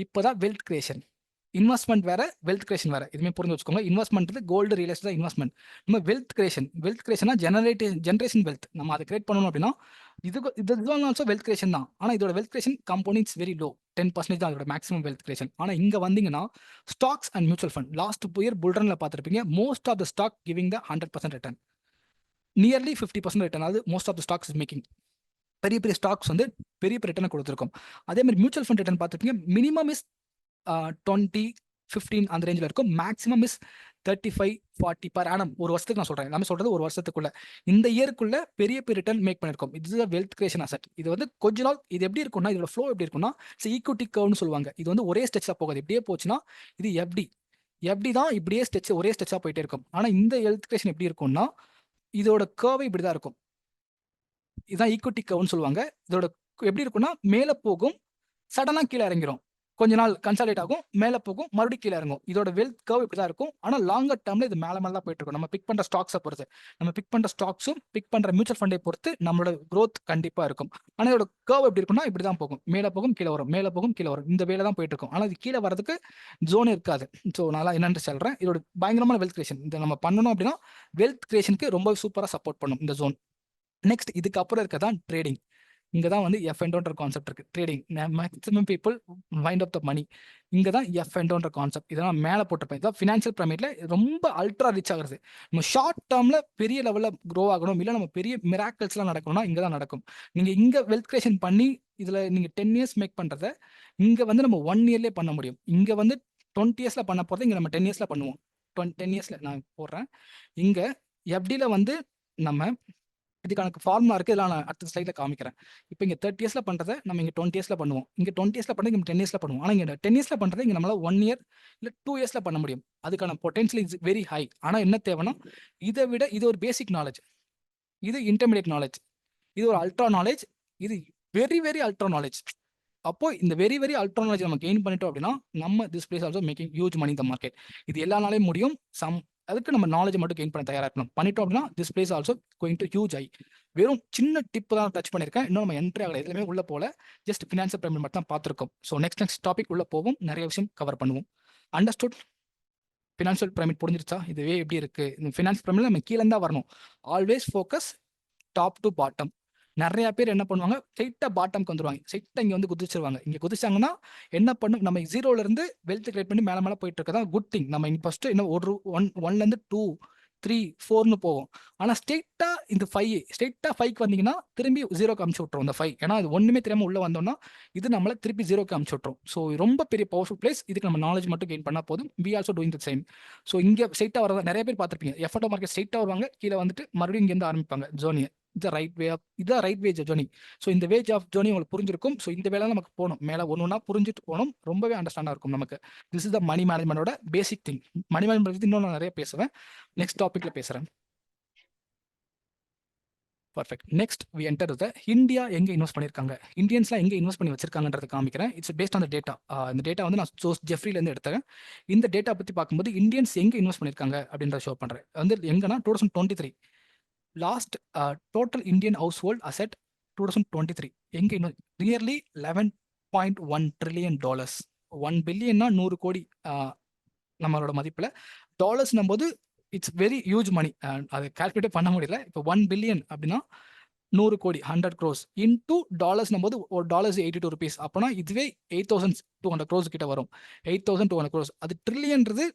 இப்போ தான் வெல்த் கிரியேஷன். இன்வெஸ்ட்மெண்ட் வேற, வெல்த் கிரியேஷன் வேற. இதுமே புரிஞ்சு வச்சுக்கோங்க. இன்வெஸ்ட்மெண்ட் கோல்டு ரியல் எஸ்டேட் தான் இன்வெஸ்ட்மெண்ட். நம்ம வெல்த் கிரியேஷனா ஜெனரேஷன் வெல்த். நம்ம அதை கிரியேட் பண்ணணும் அப்படின்னா இது ஆல்சோ வெல்த் கிரியேஷன் தான். ஆனால் இதோட wealth creation compounding is very low. 10% தான் அதோட மேக்ஸிமம் வெல்த் கிரியேஷன். ஆனால் இங்கே வந்தீங்கன்னா stocks and mutual fund last year புல்ரன்ல பார்த்துருப்பீங்க. Most of the stock giving the 100% return. Nearly 50% return. அதாவது most of the stocks is making. பெரிய பெரிய ஸ்டாக்ஸ் வந்து பெரிய ரிட்டர்னை கொடுத்துருக்கும். அதே மாதிரி மியூச்சுவல் ஃபண்ட் ரிட்டர்ன் பார்த்துருப்பீங்க. மினிமம் இஸ் 20, 15 அந்த ரேஞ்சில் இருக்கும். Maximum is 35, 40 per annum. ஒரு வருஷத்துக்கு நான் சொல்கிறேன். எல்லாமே சொல்கிறது ஒரு வருஷத்துக்குள்ள. இந்த இயருக்குள்ள பெரிய பெரிய ரிட்டர்ன் மேக் பண்ணியிருக்கோம். இது வெல்த் கிரியேஷன் அசெட். இது வந்து கொஞ்ச நாள் இது எப்படி இருக்கும்னா, இதோட ஃப்ளோ எப்படி இருக்கும்னா ஈக்விட்டி கர்வ்னு சொல்லுவாங்க. இது வந்து ஒரே ஸ்டெச்சாக போகாது. இப்படியே போச்சுன்னா இது எப்படி தான் இப்படியே ஒரே ஸ்டெச்சாக போயிட்டே இருக்கும். ஆனால் இந்த வெல்த் கிரியேஷன் எப்படி இருக்கும்னா இதோட கர்வ் இப்படி தான் இருக்கும். இதுதான் ஈக்விட்டி கர்வ்னு சொல்லுவாங்க. இதோட எப்படி இருக்கும்னா மேலே போகும், சடனாக கீழே இறங்கிரும். கொஞ்ச நாள் கன்சாலிடேட் ஆகும், மேலே போகும், மறுபடியும் கீழே இறங்கும். இதோட வெல்த் கர்வ் இப்படி தான் இருக்கும். ஆனால் லாங்கர் டேர்மில் இது மேலே தான் போயிட்டு இருக்கும். நம்ம பிக் பண்ணுற ஸ்டாக்ஸை பொறுத்து, நம்ம பிக் பண்ணுற ஸ்டாக்ஸும் பிக் பண்ணுற மியூச்சுவல் ஃபண்டை பொறுத்து நம்மளோட க்ரோத் கண்டிப்பாக இருக்கும். ஆனால் இதோட கர்வ் எப்படி இருக்கும்னா இப்படி தான் போகும். மேலே போகும், கீழே வரும், மேலே போகும், கீழே வரும். இந்த வேலை தான் போயிட்டு இருக்கும். ஆனால் இது கீழே வரதுக்கு ஜோன் இருக்காது. ஸோ நான் என்னென்னு சொல்கிறேன், இதோட பயங்கரமான வெல்த் கிரியேஷன். இதை நம்ம பண்ணணும் அப்படின்னா வெல்த் கிரியேஷனுக்கு ரொம்ப சூப்பராக சப்போர்ட் பண்ணும் இந்த ஜோன். நெக்ஸ்ட் இதுக்கப்புறம் இருக்க தான் ட்ரேடிங். இங்கே தான் வந்து எஃப்என்டோன்ற கான்செப்ட் இருக்குது. Trading maximum people wind off the money. இங்கே தான் எஃப்என்டோன்ற கான்செப்ட். இதெல்லாம் மேலே போட்டிருப்பேன். இதான் ஃபினான்ஷியல் பிரமிட்ல ரொம்ப அல்ட்ரா ரிச் ஆகுறது. நம்ம ஷார்ட் டேர்மில் பெரிய லெவலில் க்ரோ ஆகணும், இல்லை நம்ம பெரிய மிராக்கிள்ஸ்லாம் நடக்கணும்னா இங்கே தான் நடக்கும். நீங்கள் இங்கே வெல்த் கிரியேஷன் பண்ணி இதில் நீங்கள் 10 இயர்ஸ் மேக் பண்ணுறத இங்கே வந்து நம்ம 1 இயர்லேயே பண்ண முடியும். இங்கே வந்து 20 இயர்ஸில் பண்ண போகிறத இங்கே நம்ம 10 இயர்ஸில் பண்ணுவோம். 10 இயர்ஸில் நான் போடுறேன். இங்கே எஃப்டியில் வந்து நம்ம இதுக்கான ஃபார்முலா இருக்குது. இதெல்லாம் நான் அடுத்த ஸ்லைடில் காமிக்கிறேன். இப்போ இங்கே 30 இயர்ஸில் பண்ணுறதை நம்ம இங்கே 20 இயர்ஸில் பண்ணுவோம். இங்கே 20 இயர்ஸில் பண்ணுறது இங்கே 10 இயர்ஸில் பண்ணுவோம். ஆனால் இங்கே 10 இயர்ஸில் பண்ணுறது இங்கே நம்மளால் 1 இயர் இல்லை 2 இயர்ஸில் பண்ண முடியும். அதுக்கான பொட்டன்ஷியல் இஸ் வெரி ஹை. ஆனால் என்ன தேவைன்னா இதை விட இது ஒரு பேசிக் நாலேஜ், இது இன்டர்மீடியட் நாலேஜ், இது ஒரு அல்ட்ரா நாலேஜ், இது வெரி வெரி அல்ட்ரா நாலேஜ். அப்போ இந்த வெரி வெரி அல்ட்ரா நாலேஜ் நம்ம கெயின் பண்ணிட்டோம் அப்படின்னா நம்ம this place also making huge money இந்த மார்க்கெட். இது எல்லா முடியும். அதுக்கு நம்ம நாலேஜ் மட்டும் கெயின் பண்ண தயாராக இருக்கணும். பண்ணிட்டோம் அப்படின்னா this place also going to huge I. வெறும் சின்ன டிப் தான் டச் பண்ணியிருக்கேன். இன்னும் நம்ம என்ட்ரி ஆகலை, எதுவுமே உள்ள போல. ஜஸ்ட் ஃபினான்ஷியல் பிரமிட் மட்டும் தான் பார்த்துருக்கோம். ஸோ நெக்ஸ்ட் டாபிக் உள்ள போகும், நிறைய விஷயம் கவர் பண்ணுவோம். அண்டர்ஸ்டுட்? ஃபினான்ஷியல் பிரமிட் புரிஞ்சிருச்சா? இதுவே எப்படி இருக்கு? இந்த ஃபினான்ஷியல் பிரமிட்ல நம்ம கீழே தான் வரணும். Always focus top to bottom. நிறைய பேர் என்ன பண்ணுவாங்க, ஸ்ட்ரைட்டாக பாட்டம்க்கு வந்துருவாங்க. ஸ்ட்ரைட்டாக இங்கே வந்து குதிச்சிருவாங்க. இங்கே குதிச்சாங்கன்னா என்ன பண்ணும், நம்ம 0லேருந்து வெல்த் கிரியேட் பண்ணி மேலே போயிட்டு இருக்கதான் குட் திங். நம்ம இங்கே ஃபஸ்ட்டு இன்னும் 1லேருந்து 2, 3, 4ன்னு போவோம். ஆனால் ஸ்ட்ரெயிட்டாக இந்த 5 ஸ்ட்ரெயிட்டாக 5க்கு வந்தீங்கன்னா திரும்பி 0க்கு அமுச்சு விட்ருவோம் இந்த 5. ஏன்னா அது ஒன்றுமே தெரியாமல் உள்ளே வந்தோம்னா இது நம்மளை திருப்பி 0க்கு அமுச்சு விட்ரும். ஸோ ரொம்ப பெரிய பவர்ஃபுல் பிளேஸ். இதுக்கு நம்ம நாலேஜ் மட்டும் கெயின் பண்ணால் போதும். We also doing the same. So இங்கே ஸ்ட்ரெயிட்டாக வரதா நிறைய பேர் பார்த்துருப்பீங்க. எஃப்என்டோ மார்க்கெட் ஸ்ட்ரெயிட்டாக வருவாங்க, கீழே வந்துட்டு மறுபடியும் இங்கேருந்து ஆரம்பிப்பாங்க ஜோனியை. இதுதான் ரைட் வே ஜர்னி. ஸோ இந்த வேஜ் ஆஃப் ஜர்னி உங்களுக்கு புரிஞ்சிருக்கும். ஸோ இந்த வேலை நமக்கு போகணும், மேலே ஒன்றா புரிஞ்சுட்டு போகணும். ரொம்பவே அண்டர்ஸ்டாண்டாக இருக்கும் நமக்கு. திஸ் இஸ் த மணி மேனேஜ்மெண்டோட பேசிக் திங். மணி மேனேஜ்மெண்ட் இன்னும் நான் நிறைய பேசுவேன். நெக்ஸ்ட் டாபிக்ல பேசுகிறேன். Perfect. Next we enter the India எங்க இன்வெஸ்ட் பண்ணியிருக்காங்க, இந்தியன்ஸ்லாம் எங்க இன்வெஸ்ட் பண்ணி வச்சிருக்காங்கன்றத காமிக்கிறேன். It's based on the data. இந்த டேட்டா வந்து நான் சோர்ஸ் ஜெஃப்ரிலேருந்து எடுத்தேன். இந்த டேட்டா பத்தி பார்க்கும்போது இந்தியன்ஸ் எங்க இன்வெஸ்ட் பண்ணியிருக்காங்க அப்படின்றத ஷோ பண்றேன். வந்து எங்கன்னா 2023 last total Indian house hold asset 2023 எங்க நியர்லி $11.1 trillion. $1 billion 100 கோடி நம்மளோட மதிப்புல. டாலர்ஸ்னும் போது இட்ஸ் வெரி ஹியூஜ் மணி. அதை கால்குலேட் பண்ண முடியல. இப்போ 1 பில்லியன் அப்படின்னா 100 கோடி 100 crores இன்டூ டாலர்ஸ்னும் போது ஒரு டாலர்ஸ் 82 rupees. அப்போனா இதுவே 8,200 crores கிட்ட வரும். 8,200 crores. அது ட்ரில்லியன்றது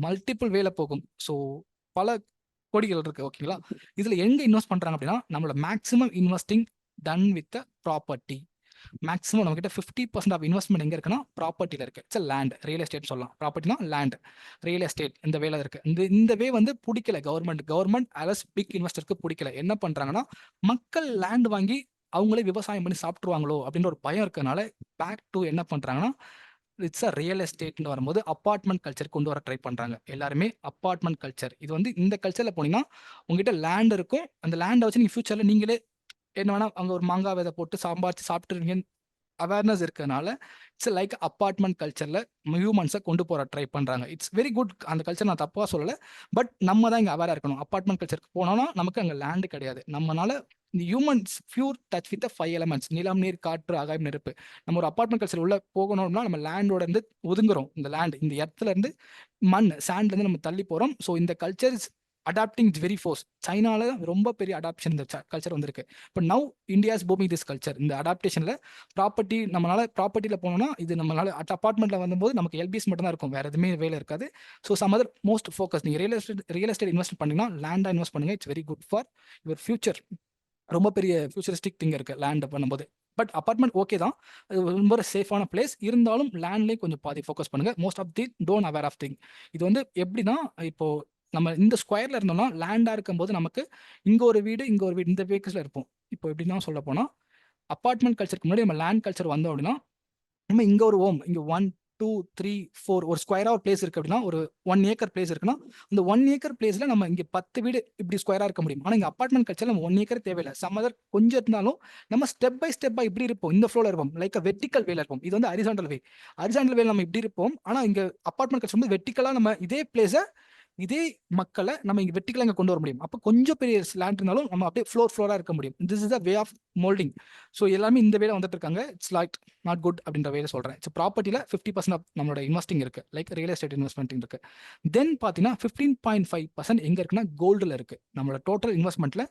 மல்டிபிள் வேல போகும். ஸோ பல கோடிகள் இருக்கு. ஓகேங்களா? இதுல எங்க இன்வெஸ்ட் பண்றாங்க அப்படின்னா நம்மளோட maximum investing done with property. Maximum நம்ம கிட்ட 50% ஆஃப் இன்வெஸ்ட்மெண்ட் எங்க இருக்குன்னா ப்ராப்பர்ட்டில இருக்கு. இட்ஸ் லேண்ட், ரியல் எஸ்டேட் சொல்லலாம். ப்ராப்பர்ட்டினா லேண்ட், ரியல் எஸ்டேட் இந்த வேலை இருக்கு. இந்த வே வந்து பிடிக்கல கவர்மெண்ட் அலஸ் பிக் இன்வெஸ்டருக்கு பிடிக்கல. என்ன பண்றாங்கன்னா மக்கள் லேண்ட் வாங்கி அவங்களே விவசாயம் பண்ணி சாப்பிட்டுருவாங்களோ அப்படின்ற ஒரு பயம் இருக்கனால பேக் டு என்ன பண்றாங்கன்னா இட்ஸ் அ ரியல் எஸ்டேட்னு வரும்போது அப்பார்ட்மெண்ட் கல்ச்சர் கொண்டு வர ட்ரை பண்றாங்க. எல்லாருமே அப்பார்ட்மெண்ட் கல்ச்சர். இது வந்து இந்த கல்ச்சர்ல போனீங்கன்னா உங்ககிட்ட லேண்ட் இருக்கும். அந்த லேண்டை வச்சு நீங்க ஃபியூச்சர்ல நீங்களே என்ன வேணா அங்க ஒரு மாங்காய் விதை போட்டு சம்பாரிச்சு சாப்பிட்டுருவீங்க அவேர்னஸ் இருக்கனால இட்ஸ் லைக் அப்பார்ட்மெண்ட் கல்ச்சர்ல ஹியூமன்ஸை கொண்டு போற ட்ரை பண்றாங்க. It's very good. அந்த கல்ச்சர் நான் தப்பா சொல்லலை. பட் நம்ம தான் இங்க அவேரா இருக்கணும். அப்பார்ட்மெண்ட் கல்ச்சருக்கு போனோம்னா நமக்கு அங்க லேண்டு கிடையாது. நம்மளால humans pure touch with 5 elements நிலம், நீர், காற்று, ஆகாயம், நெருப்பு. நம்ம ஒரு அப்பார்ட்மெண்ட் கல்ச்சர் உள்ள போகணும்னா நம்ம லேண்டோட இருந்து ஒதுங்குறோம். இந்த லேண்ட் இந்த இடத்துல இருந்து மண் சாண்ட்ல இருந்து நம்ம தள்ளி போறோம். ஸோ இந்த culture is adapting very force. சைனால ரொம்ப பெரிய அடாப்ஷன் இந்த கல்ச்சர் வந்திருக்கு. இப்போ now India is booming this culture. இந்த அடாப்டேஷன்ல ப்ராப்பர்ட்டி நம்மளால ப்ராப்பர்ட்டியில போனோம்னா இது நம்மளால அப்பார்ட்மெண்ட்ல வரும்போது நமக்கு எல்பிஎஸ் மட்டும் தான் இருக்கும். வேற எதுவுமே வேலை இருக்காது. So some other most focus நீங்க ரியல் எஸ்டேட் இன்வெஸ்ட் பண்ணீங்கன்னா லேண்டா இன்வெஸ்ட் பண்ணுங்க. It's very good for your future. ரொம்ப பெரிய ஃபியூச்சரிஸ்டிக் திங் இருக்கு லேண்ட் பண்ணும்போது. பட் அப்பார்ட்மெண்ட் ஓகே தான், அது ரொம்ப சேஃபான பிளேஸ். இருந்தாலும் லேண்ட்லேயும் கொஞ்சம் பாதி ஃபோக்கஸ் பண்ணுங்க. Most of the don't aware of thing. இது வந்து எப்படின்னா இப்போ நம்ம இந்த ஸ்கொயர்ல இருந்தோம்னா லேண்டா இருக்கும்போது நமக்கு இங்க ஒரு வீடு இங்க ஒரு வீடு இந்த வேக்கஸ்ல இருப்போம். இப்போ எப்படின்னா சொல்ல போனா அப்பார்ட்மெண்ட் கல்ச்சருக்கு முன்னாடி நம்ம லேண்ட் கல்ச்சர் வந்தோம் அப்படின்னா நம்ம இங்க ஒரு ஓம் இங்க 1 2 3 4 ஒரு ஸ்கொயரா ஒரு பிளேஸ் இருக்கு அப்படின்னா ஒரு 1 ஏக்கர் பிளேஸ் இருக்குன்னா அந்த 1 ஏக்கர் பிளேஸ்ல நம்ம இங்க 10 வீடு இப்படி ஸ்கொயரா இருக்க முடியும். ஆனா இங்க அப்பார்ட்மெண்ட் கல்ச்சர் நம்ம 1 ஏக்கர் தேவையில்லை. சம்மதர் கொஞ்சம் இருந்தாலும் நம்ம ஸ்டெப் பை ஸ்டெப்பா இப்படி இருப்போம். இந்த ஃப்ளோல இருப்போம். லைக் வெர்டிக்கல் வேல இருப்போம். இது வந்து ஹரிசாண்டல் வே. ஹரிசாண்டல் வேல நம்ம இப்படி இருப்போம். ஆனா இங்க அப்பார்ட்மெண்ட் கல்ச்சர் வந்து வெர்டிக்கலா நம்ம இதே பிளேஸை இதே மக்களை நம்ம இங்க வெர்டிக்கலா இங்க கொண்டு வர முடியும். அப்போ கொஞ்சம் பெரிய லேண்ட் இருந்தாலும் நம்ம அப்படியே ஃப்ளோரா இருக்க முடியும். This is the way of moulding. So எல்லாமே இந்த வேலை வந்துட்டு இருக்காங்க. இட்ஸ் லைக் நாட் குட் அப்படின்ற வேலை சொல்றேன். ஸோ ப்ராப்பர்ட்டியில் 50% ஆஃப் நம்மளோட இன்வெஸ்டிங் இருக்கு. லைக் ரியல் எஸ்டேட் இன்வெஸ்ட்மெண்ட் இருக்கு. தென் பார்த்தீங்கன்னா 15.5% எங்க இருக்குன்னா கோல்டுல இருக்கு. நம்மளோட டோட்டல் இன்வெஸ்ட்மெண்ட்ல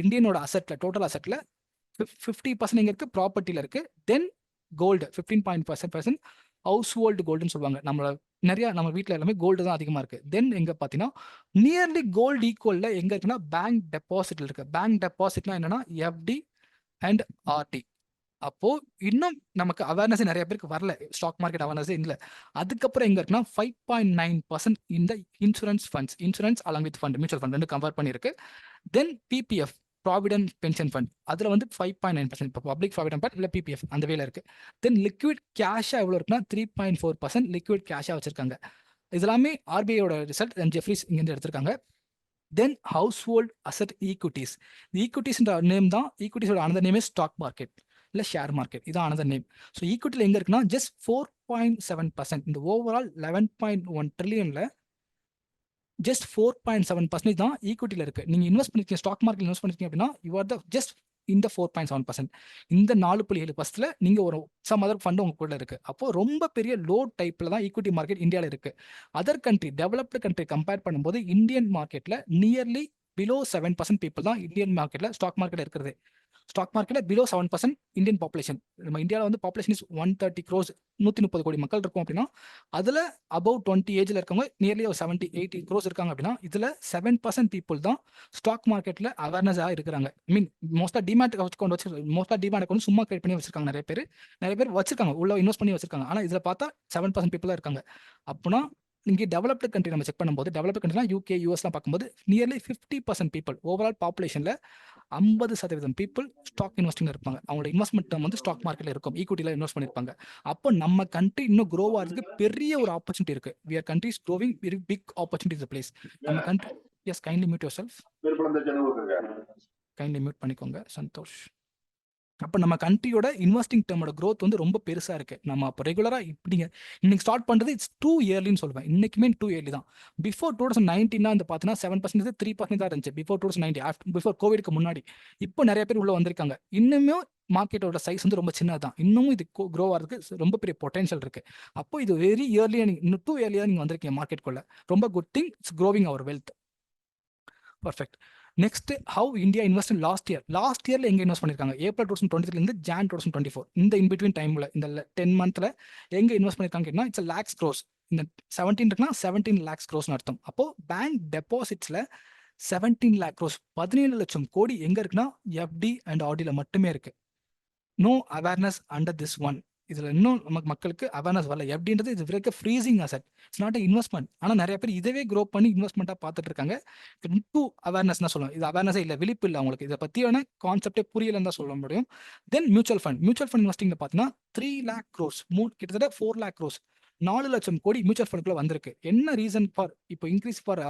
இந்தியனோட அசெட்ல டோட்டல் அசெட்ல 50% எங்க இருக்கு ப்ராப்பர்ட்டியில இருக்கு. தென் கோல்டு 15.5% ஹவுஸ் ஹோல்டு கோல்டுன்னு சொல்லுவாங்க. நம்ம வீட்டில் எல்லாமே கோல்டு தான் அதிகமாக இருக்கு. தென் எங்க பார்த்தீங்கன்னா நியர்லி கோல்டு ஈக்குவல்ல எங்க இருக்குன்னா பேங்க் டெபாசிட்ல இருக்கு. பேங்க் டெபாசிட்னா என்னன்னா எஃப்டி அண்ட் ஆர்டி. அப்போ இன்னும் நமக்கு அவேர்னஸ் நிறைய பேருக்கு வரல. ஸ்டாக் மார்க்கெட் அவேர்னஸ் இல்லை. அதுக்கப்புறம் எங்க இருக்குன்னா 5.9% இந்த insurance funds, insurance along with fund, mutual fund ரெண்டு கம்பேர் பண்ணியிருக்கு. தென் பிபிஎஃப் ப்ராவிடென்ட் பென்ஷன் ஃபண்ட் அதில் வந்து 5.9%. இப்போ பப்ளிக் ப்ராவிடென்ட் ஃபண்ட் இல்லை பிபிஎஃப் அந்த வேலை இருக்கு. தென் லிக்விட் கேஷாக எவ்வளோ இருக்குன்னா 3.4% லிக்விட் கேஷாக வச்சிருக்காங்க. இதெல்லாமே ஆர்பிஐயோட ரிசல்ட் ஜெஃப்ரிஸ் இங்கேருந்து எடுத்திருக்காங்க. Then house hold asset equities. ஈக்விட்டிஸ்ன்ற நேம் தான். ஈக்விட்டிஸோட அனதர் நேம் ஸ்டாக் மார்க்கெட் இல்லை ஷேர் மார்க்கெட். இதான் அனதர் நேம். ஸோ ஈக்விட்டியில் எங்கே இருக்குன்னா ஜஸ்ட் 4.7%. இந்த ஓவரால் 11.1 trillion ஜஸ்ட் 4.7% தான் ஈக்விட்டியில் இருக்கு. நீங்க இன்வெஸ்ட் பண்ணிருக்கீங்க, ஸ்டாக் மார்க்கெட் இன்வெஸ்ட் பண்ணிருக்கீங்க அப்படின்னா யூ ஆர் த ஜஸ்ட் இந்த 4.7%. இந்த 4.7% நீங்க ஒரு சம் அதர் ஃபண்ட் உங்க கூட இருக்கு. அப்போ ரொம்ப பெரிய லோ டைப்ல தான் ஈக்விட்டி மார்க்கெட் இந்தியாவில் இருக்கு. Other country developed country compare பண்ணும்போது இந்தியன் மார்க்கெட்ல நியர்லி பிலோ 7% பீப்புள் தான் இந்தியன் மார்க்கெட்ல ஸ்டாக் மார்க்கெட் இருக்கிறது. ஸ்டாக் மார்க்கெட்ல பிலோ 7% இந்தியன் பாப்புலேஷன். நம்ம இந்தியாவில் வந்து பாப்புலேஷன் இஸ் 130 crores, 130 கோடி மக்கள் இருக்கும் அப்படின்னா அதுல அபவ் 20 ஏஜ்ல இருக்கவங்க நியர்லி ஒரு 70-80 crores இருக்காங்க அப்படின்னா இதுல 7% பீப்புள் தான் ஸ்டாக் மார்க்கெட்ல அவேர்னஸா இருக்கிறாங்க. மீன் மோஸ்டா டிமேட் அக்கௌண்ட் வச்சு மோஸ்டா டிமேட் அக்கௌண்ட் சும்மா கிரியேட் பண்ணி வச்சிருக்காங்க. நிறைய பேர் வச்சிருக்காங்க, உள்ள இன்வெஸ்ட் பண்ணி வச்சிருக்காங்க. ஆனா இதுல பார்த்தா 7% பீப்புள் தான் இருக்காங்க. அப்படின்னா இங்கே டெவலப்டு கண்ட்ரி நம்ம செக் பண்ணும்போது டெவலப்டு கண்ட்ரிலாம் யூகே யூஎஸ்லாம் பார்க்கும்போது நியர்லி 50% பீப்புள் ஓவரால் பாப்புலேஷன்ல 50% பீப்புள் ஸ்டாக் இன்வெஸ்டிங் இருப்பாங்க. அவங்களோட இன்வெஸ்ட்மெண்ட் வந்து ஸ்டாக் மார்க்கெட்ல இருக்கும், ஈக்விட்டில இன்வெஸ்ட் பண்ணிருப்பாங்க. அப்போ நம்ம கண்ட்ரி இன்னும் க்ரோ ஆகிறதுக்கு பெரிய ஒரு ஆப்பர்ச்சுனிட்டி இருக்கு. We are countries growing very big opportunity is place. நம்ம country is kindly mute yourself. Kindly mute பண்ணிக்கோங்க சந்தோஷ். அப்போ நம்ம கண்ட்ரியோட இன்வெஸ்டிங் டேர்மோட growth வந்து ரொம்ப பெருசா இருக்கு. நம்ம அப்போ ரெகுலரா இப்படிங்க இன்னைக்கு ஸ்டார்ட் பண்றது இட்ஸ் டூ இயர்லின்னு சொல்லுவேன். இன்னைக்குமே டூ இயர்லி தான். பிஃபோர் 2019 வந்து பார்த்தீங்கன்னா 7% 3% தான் இருந்துச்சு. பிஃபோர் 2019 பிஃபோர் கோவிட்க்கு முன்னாடி. இப்போ நிறைய பேர் உள்ள வந்திருக்காங்க. இன்னுமே மார்க்கெட்டோட சைஸ் வந்து ரொம்ப சின்னது தான். இன்னமும் இது க்ரோ ஆகிறதுக்கு ரொம்ப பெரிய பொட்டன்ஷியல் இருக்கு. அப்போ இது வெரி இயர்லியா இன்னும் டூ இயர்லியா நீங்க வந்திருக்கீங்க மார்க்கெட்குள்ள. ரொம்ப good thing. It's growing our wealth. Perfect. Next how India invest in last year. Last இயர்ல எங்க இன்வெஸ்ட் பண்ணிருக்காங்க? ஏப்ரல் 2023 இருந்து ஜான் 2024 இந்த இன் பிட்வீன் டைம்ல இந்த 10 மந்த்ல எங்க இன்வெஸ்ட் பண்ணிருக்காங்க கேட்டா இட்ஸ் லேக்ஸ் க்ரோஸ். இந்த 17 இருக்குன்னா 17 லேக்ஸ் க்ரோஸ்னு அர்த்தம். அப்போ பேங்க் டெபாசிட்ஸ்ல 17 லேக் க்ரோஸ் 17 லட்சம் கோடி எங்க இருக்குன்னா எஃப்டி அண்ட் ஆர்டில மட்டுமே இருக்கு. No awareness under this one. இதுல இன்னும் நமக்கு மக்களுக்கு அவேர்னஸ் வரல. எப்படின்றது இது வரைக்கும் freezing asset. It's not investment. ஆனா நிறைய பேர் இதவே க்ரோ பண்ணி இன்வெஸ்ட்மெண்ட்டா பார்த்துட்டு இருக்காங்க. டூ அவேர்னஸ் தான் சொல்லுவோம். இது அவேர்னஸே இல்லை, விழிப்பு இல்லை அவங்களுக்கு. இதை பத்தியான கான்செப்டே புரியலன்னு தான் சொல்ல முடியும். Then mutual fund. Mutual fund இன்வெஸ்டிங்ல பார்த்தீங்கன்னா 3 லேக் க்ரோஸ் கிட்டத்தட்ட 4 லேக் க்ரோஸ் 4 லட்சம் கோடி மியூச்சுவல் ஃபண்டுக்குள்ள வந்திருக்கு. என்ன ரீசன் ஃபார் இப்போ இன்க்ரீஸ் ஃபார்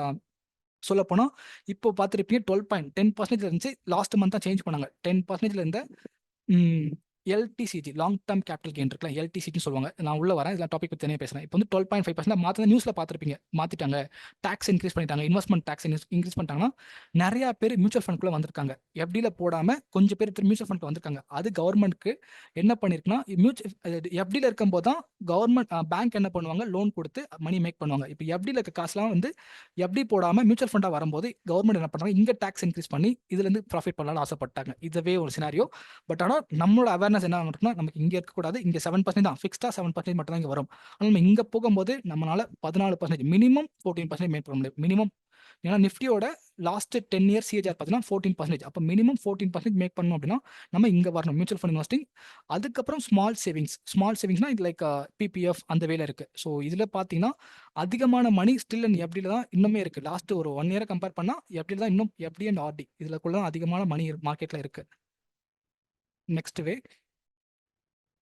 சொல்ல போனா இப்போ பார்த்துருப்பீங்க 10% இருந்துச்சு. லாஸ்ட் மந்த் தான் சேஞ்ச் பண்ணாங்க. 10% இருந்த LTCG long term capital gain இருக்குல்ல, எல்டிசிஜின்னு சொல்லுவாங்க. நான் உள்ள வரேன், இதில் டாபிக் பற்றி தனியாக பேசுகிறேன். இப்போ வந்து 12.5% மாற்ற நியூஸில் பார்த்துருப்பீங்க. மாற்றிட்டாங்க, டேக்ஸ் இன்க்ரீஸ் பண்ணிட்டாங்க, இன்வெஸ்ட்மெண்ட் டேக்ஸ் இன்க்ரீஸ் பண்ணிட்டாங்கன்னா நிறையா பேர் மியூச்சுவல் ஃபண்ட்குள்ளே வந்திருக்காங்க. எஃப்டியில் போடாமல் கொஞ்சம் பேர் மியூச்சுவல் ஃபண்ட் வந்திருக்காங்க. அது கவர்மெண்ட்க்கு என்ன பண்ணியிருக்குன்னா எஃப்டியில் இருக்கும்போது தான் கவர்மெண்ட் பேங்க் என்ன பண்ணுவாங்க, லோன் கொடுத்து மணி மேக் பண்ணுவாங்க. இப்போ எஃப்டியில் இருக்க காசுலாம் வந்து எஃப்டி போடாமல் மியூச்சுவல் ஃபண்டாக வரும்போது கவர்மெண்ட் என்ன பண்ணுறாங்க, இங்கே டேக்ஸ் இன்க்ரீஸ் பண்ணி இதுலேருந்து ப்ராஃபிட் பண்ணலாம்னு ஆசைப்பட்டாங்க. இதுவே ஒரு சினாரியோ. பட் ஆனால் நம்மளோட அவேர்னஸ் என்ன இருக்குன்னா, நமக்கு இங்க இருக்கக்கூடாது, இங்க 7% தான் ஃபிக்ஸ்டா 7% மட்டும் தான் இங்க வரும். ஆனால் நம்ம இங்க போகும்போது நம்மளால 14% மினிமம் 14% மேக் பண்ண முடியும். மினிமம். ஏன்னா நிஃப்டியோட லாஸ்ட் 10 இயர்ஸ் சிஏஜிஆர் பார்த்தீங்கன்னா 14%. அப்போ மினிமம் 14% மேக் பண்ணணும் அப்படின்னா நம்ம இங்க வரணும் மியூச்சுவல் ஃபண்ட் இன்வெஸ்டிங். அதுக்கப்புறம் ஸ்மால் சேவிங்ஸ். ஸ்மால் சேவிங்ஸ்னா இது லைக் பிபிஎஃப் அந்த வேல இருக்கு. ஸோ இதுல பார்த்தீங்கன்னா அதிகமான மணி ஸ்டில் அண்ட் எஃப்டில தான் இன்னுமே இருக்கு. லாஸ்ட் ஒரு 1 இயரை கம்பேர் பண்ணா எஃப்டில தான் இன்னும் எஃப்டி அண்ட் ஆர்டி இதுலக்குள்ள தான் அதிகமான மணி மார்க்கெட்ல இருக்கு. நெக்ஸ்ட் வே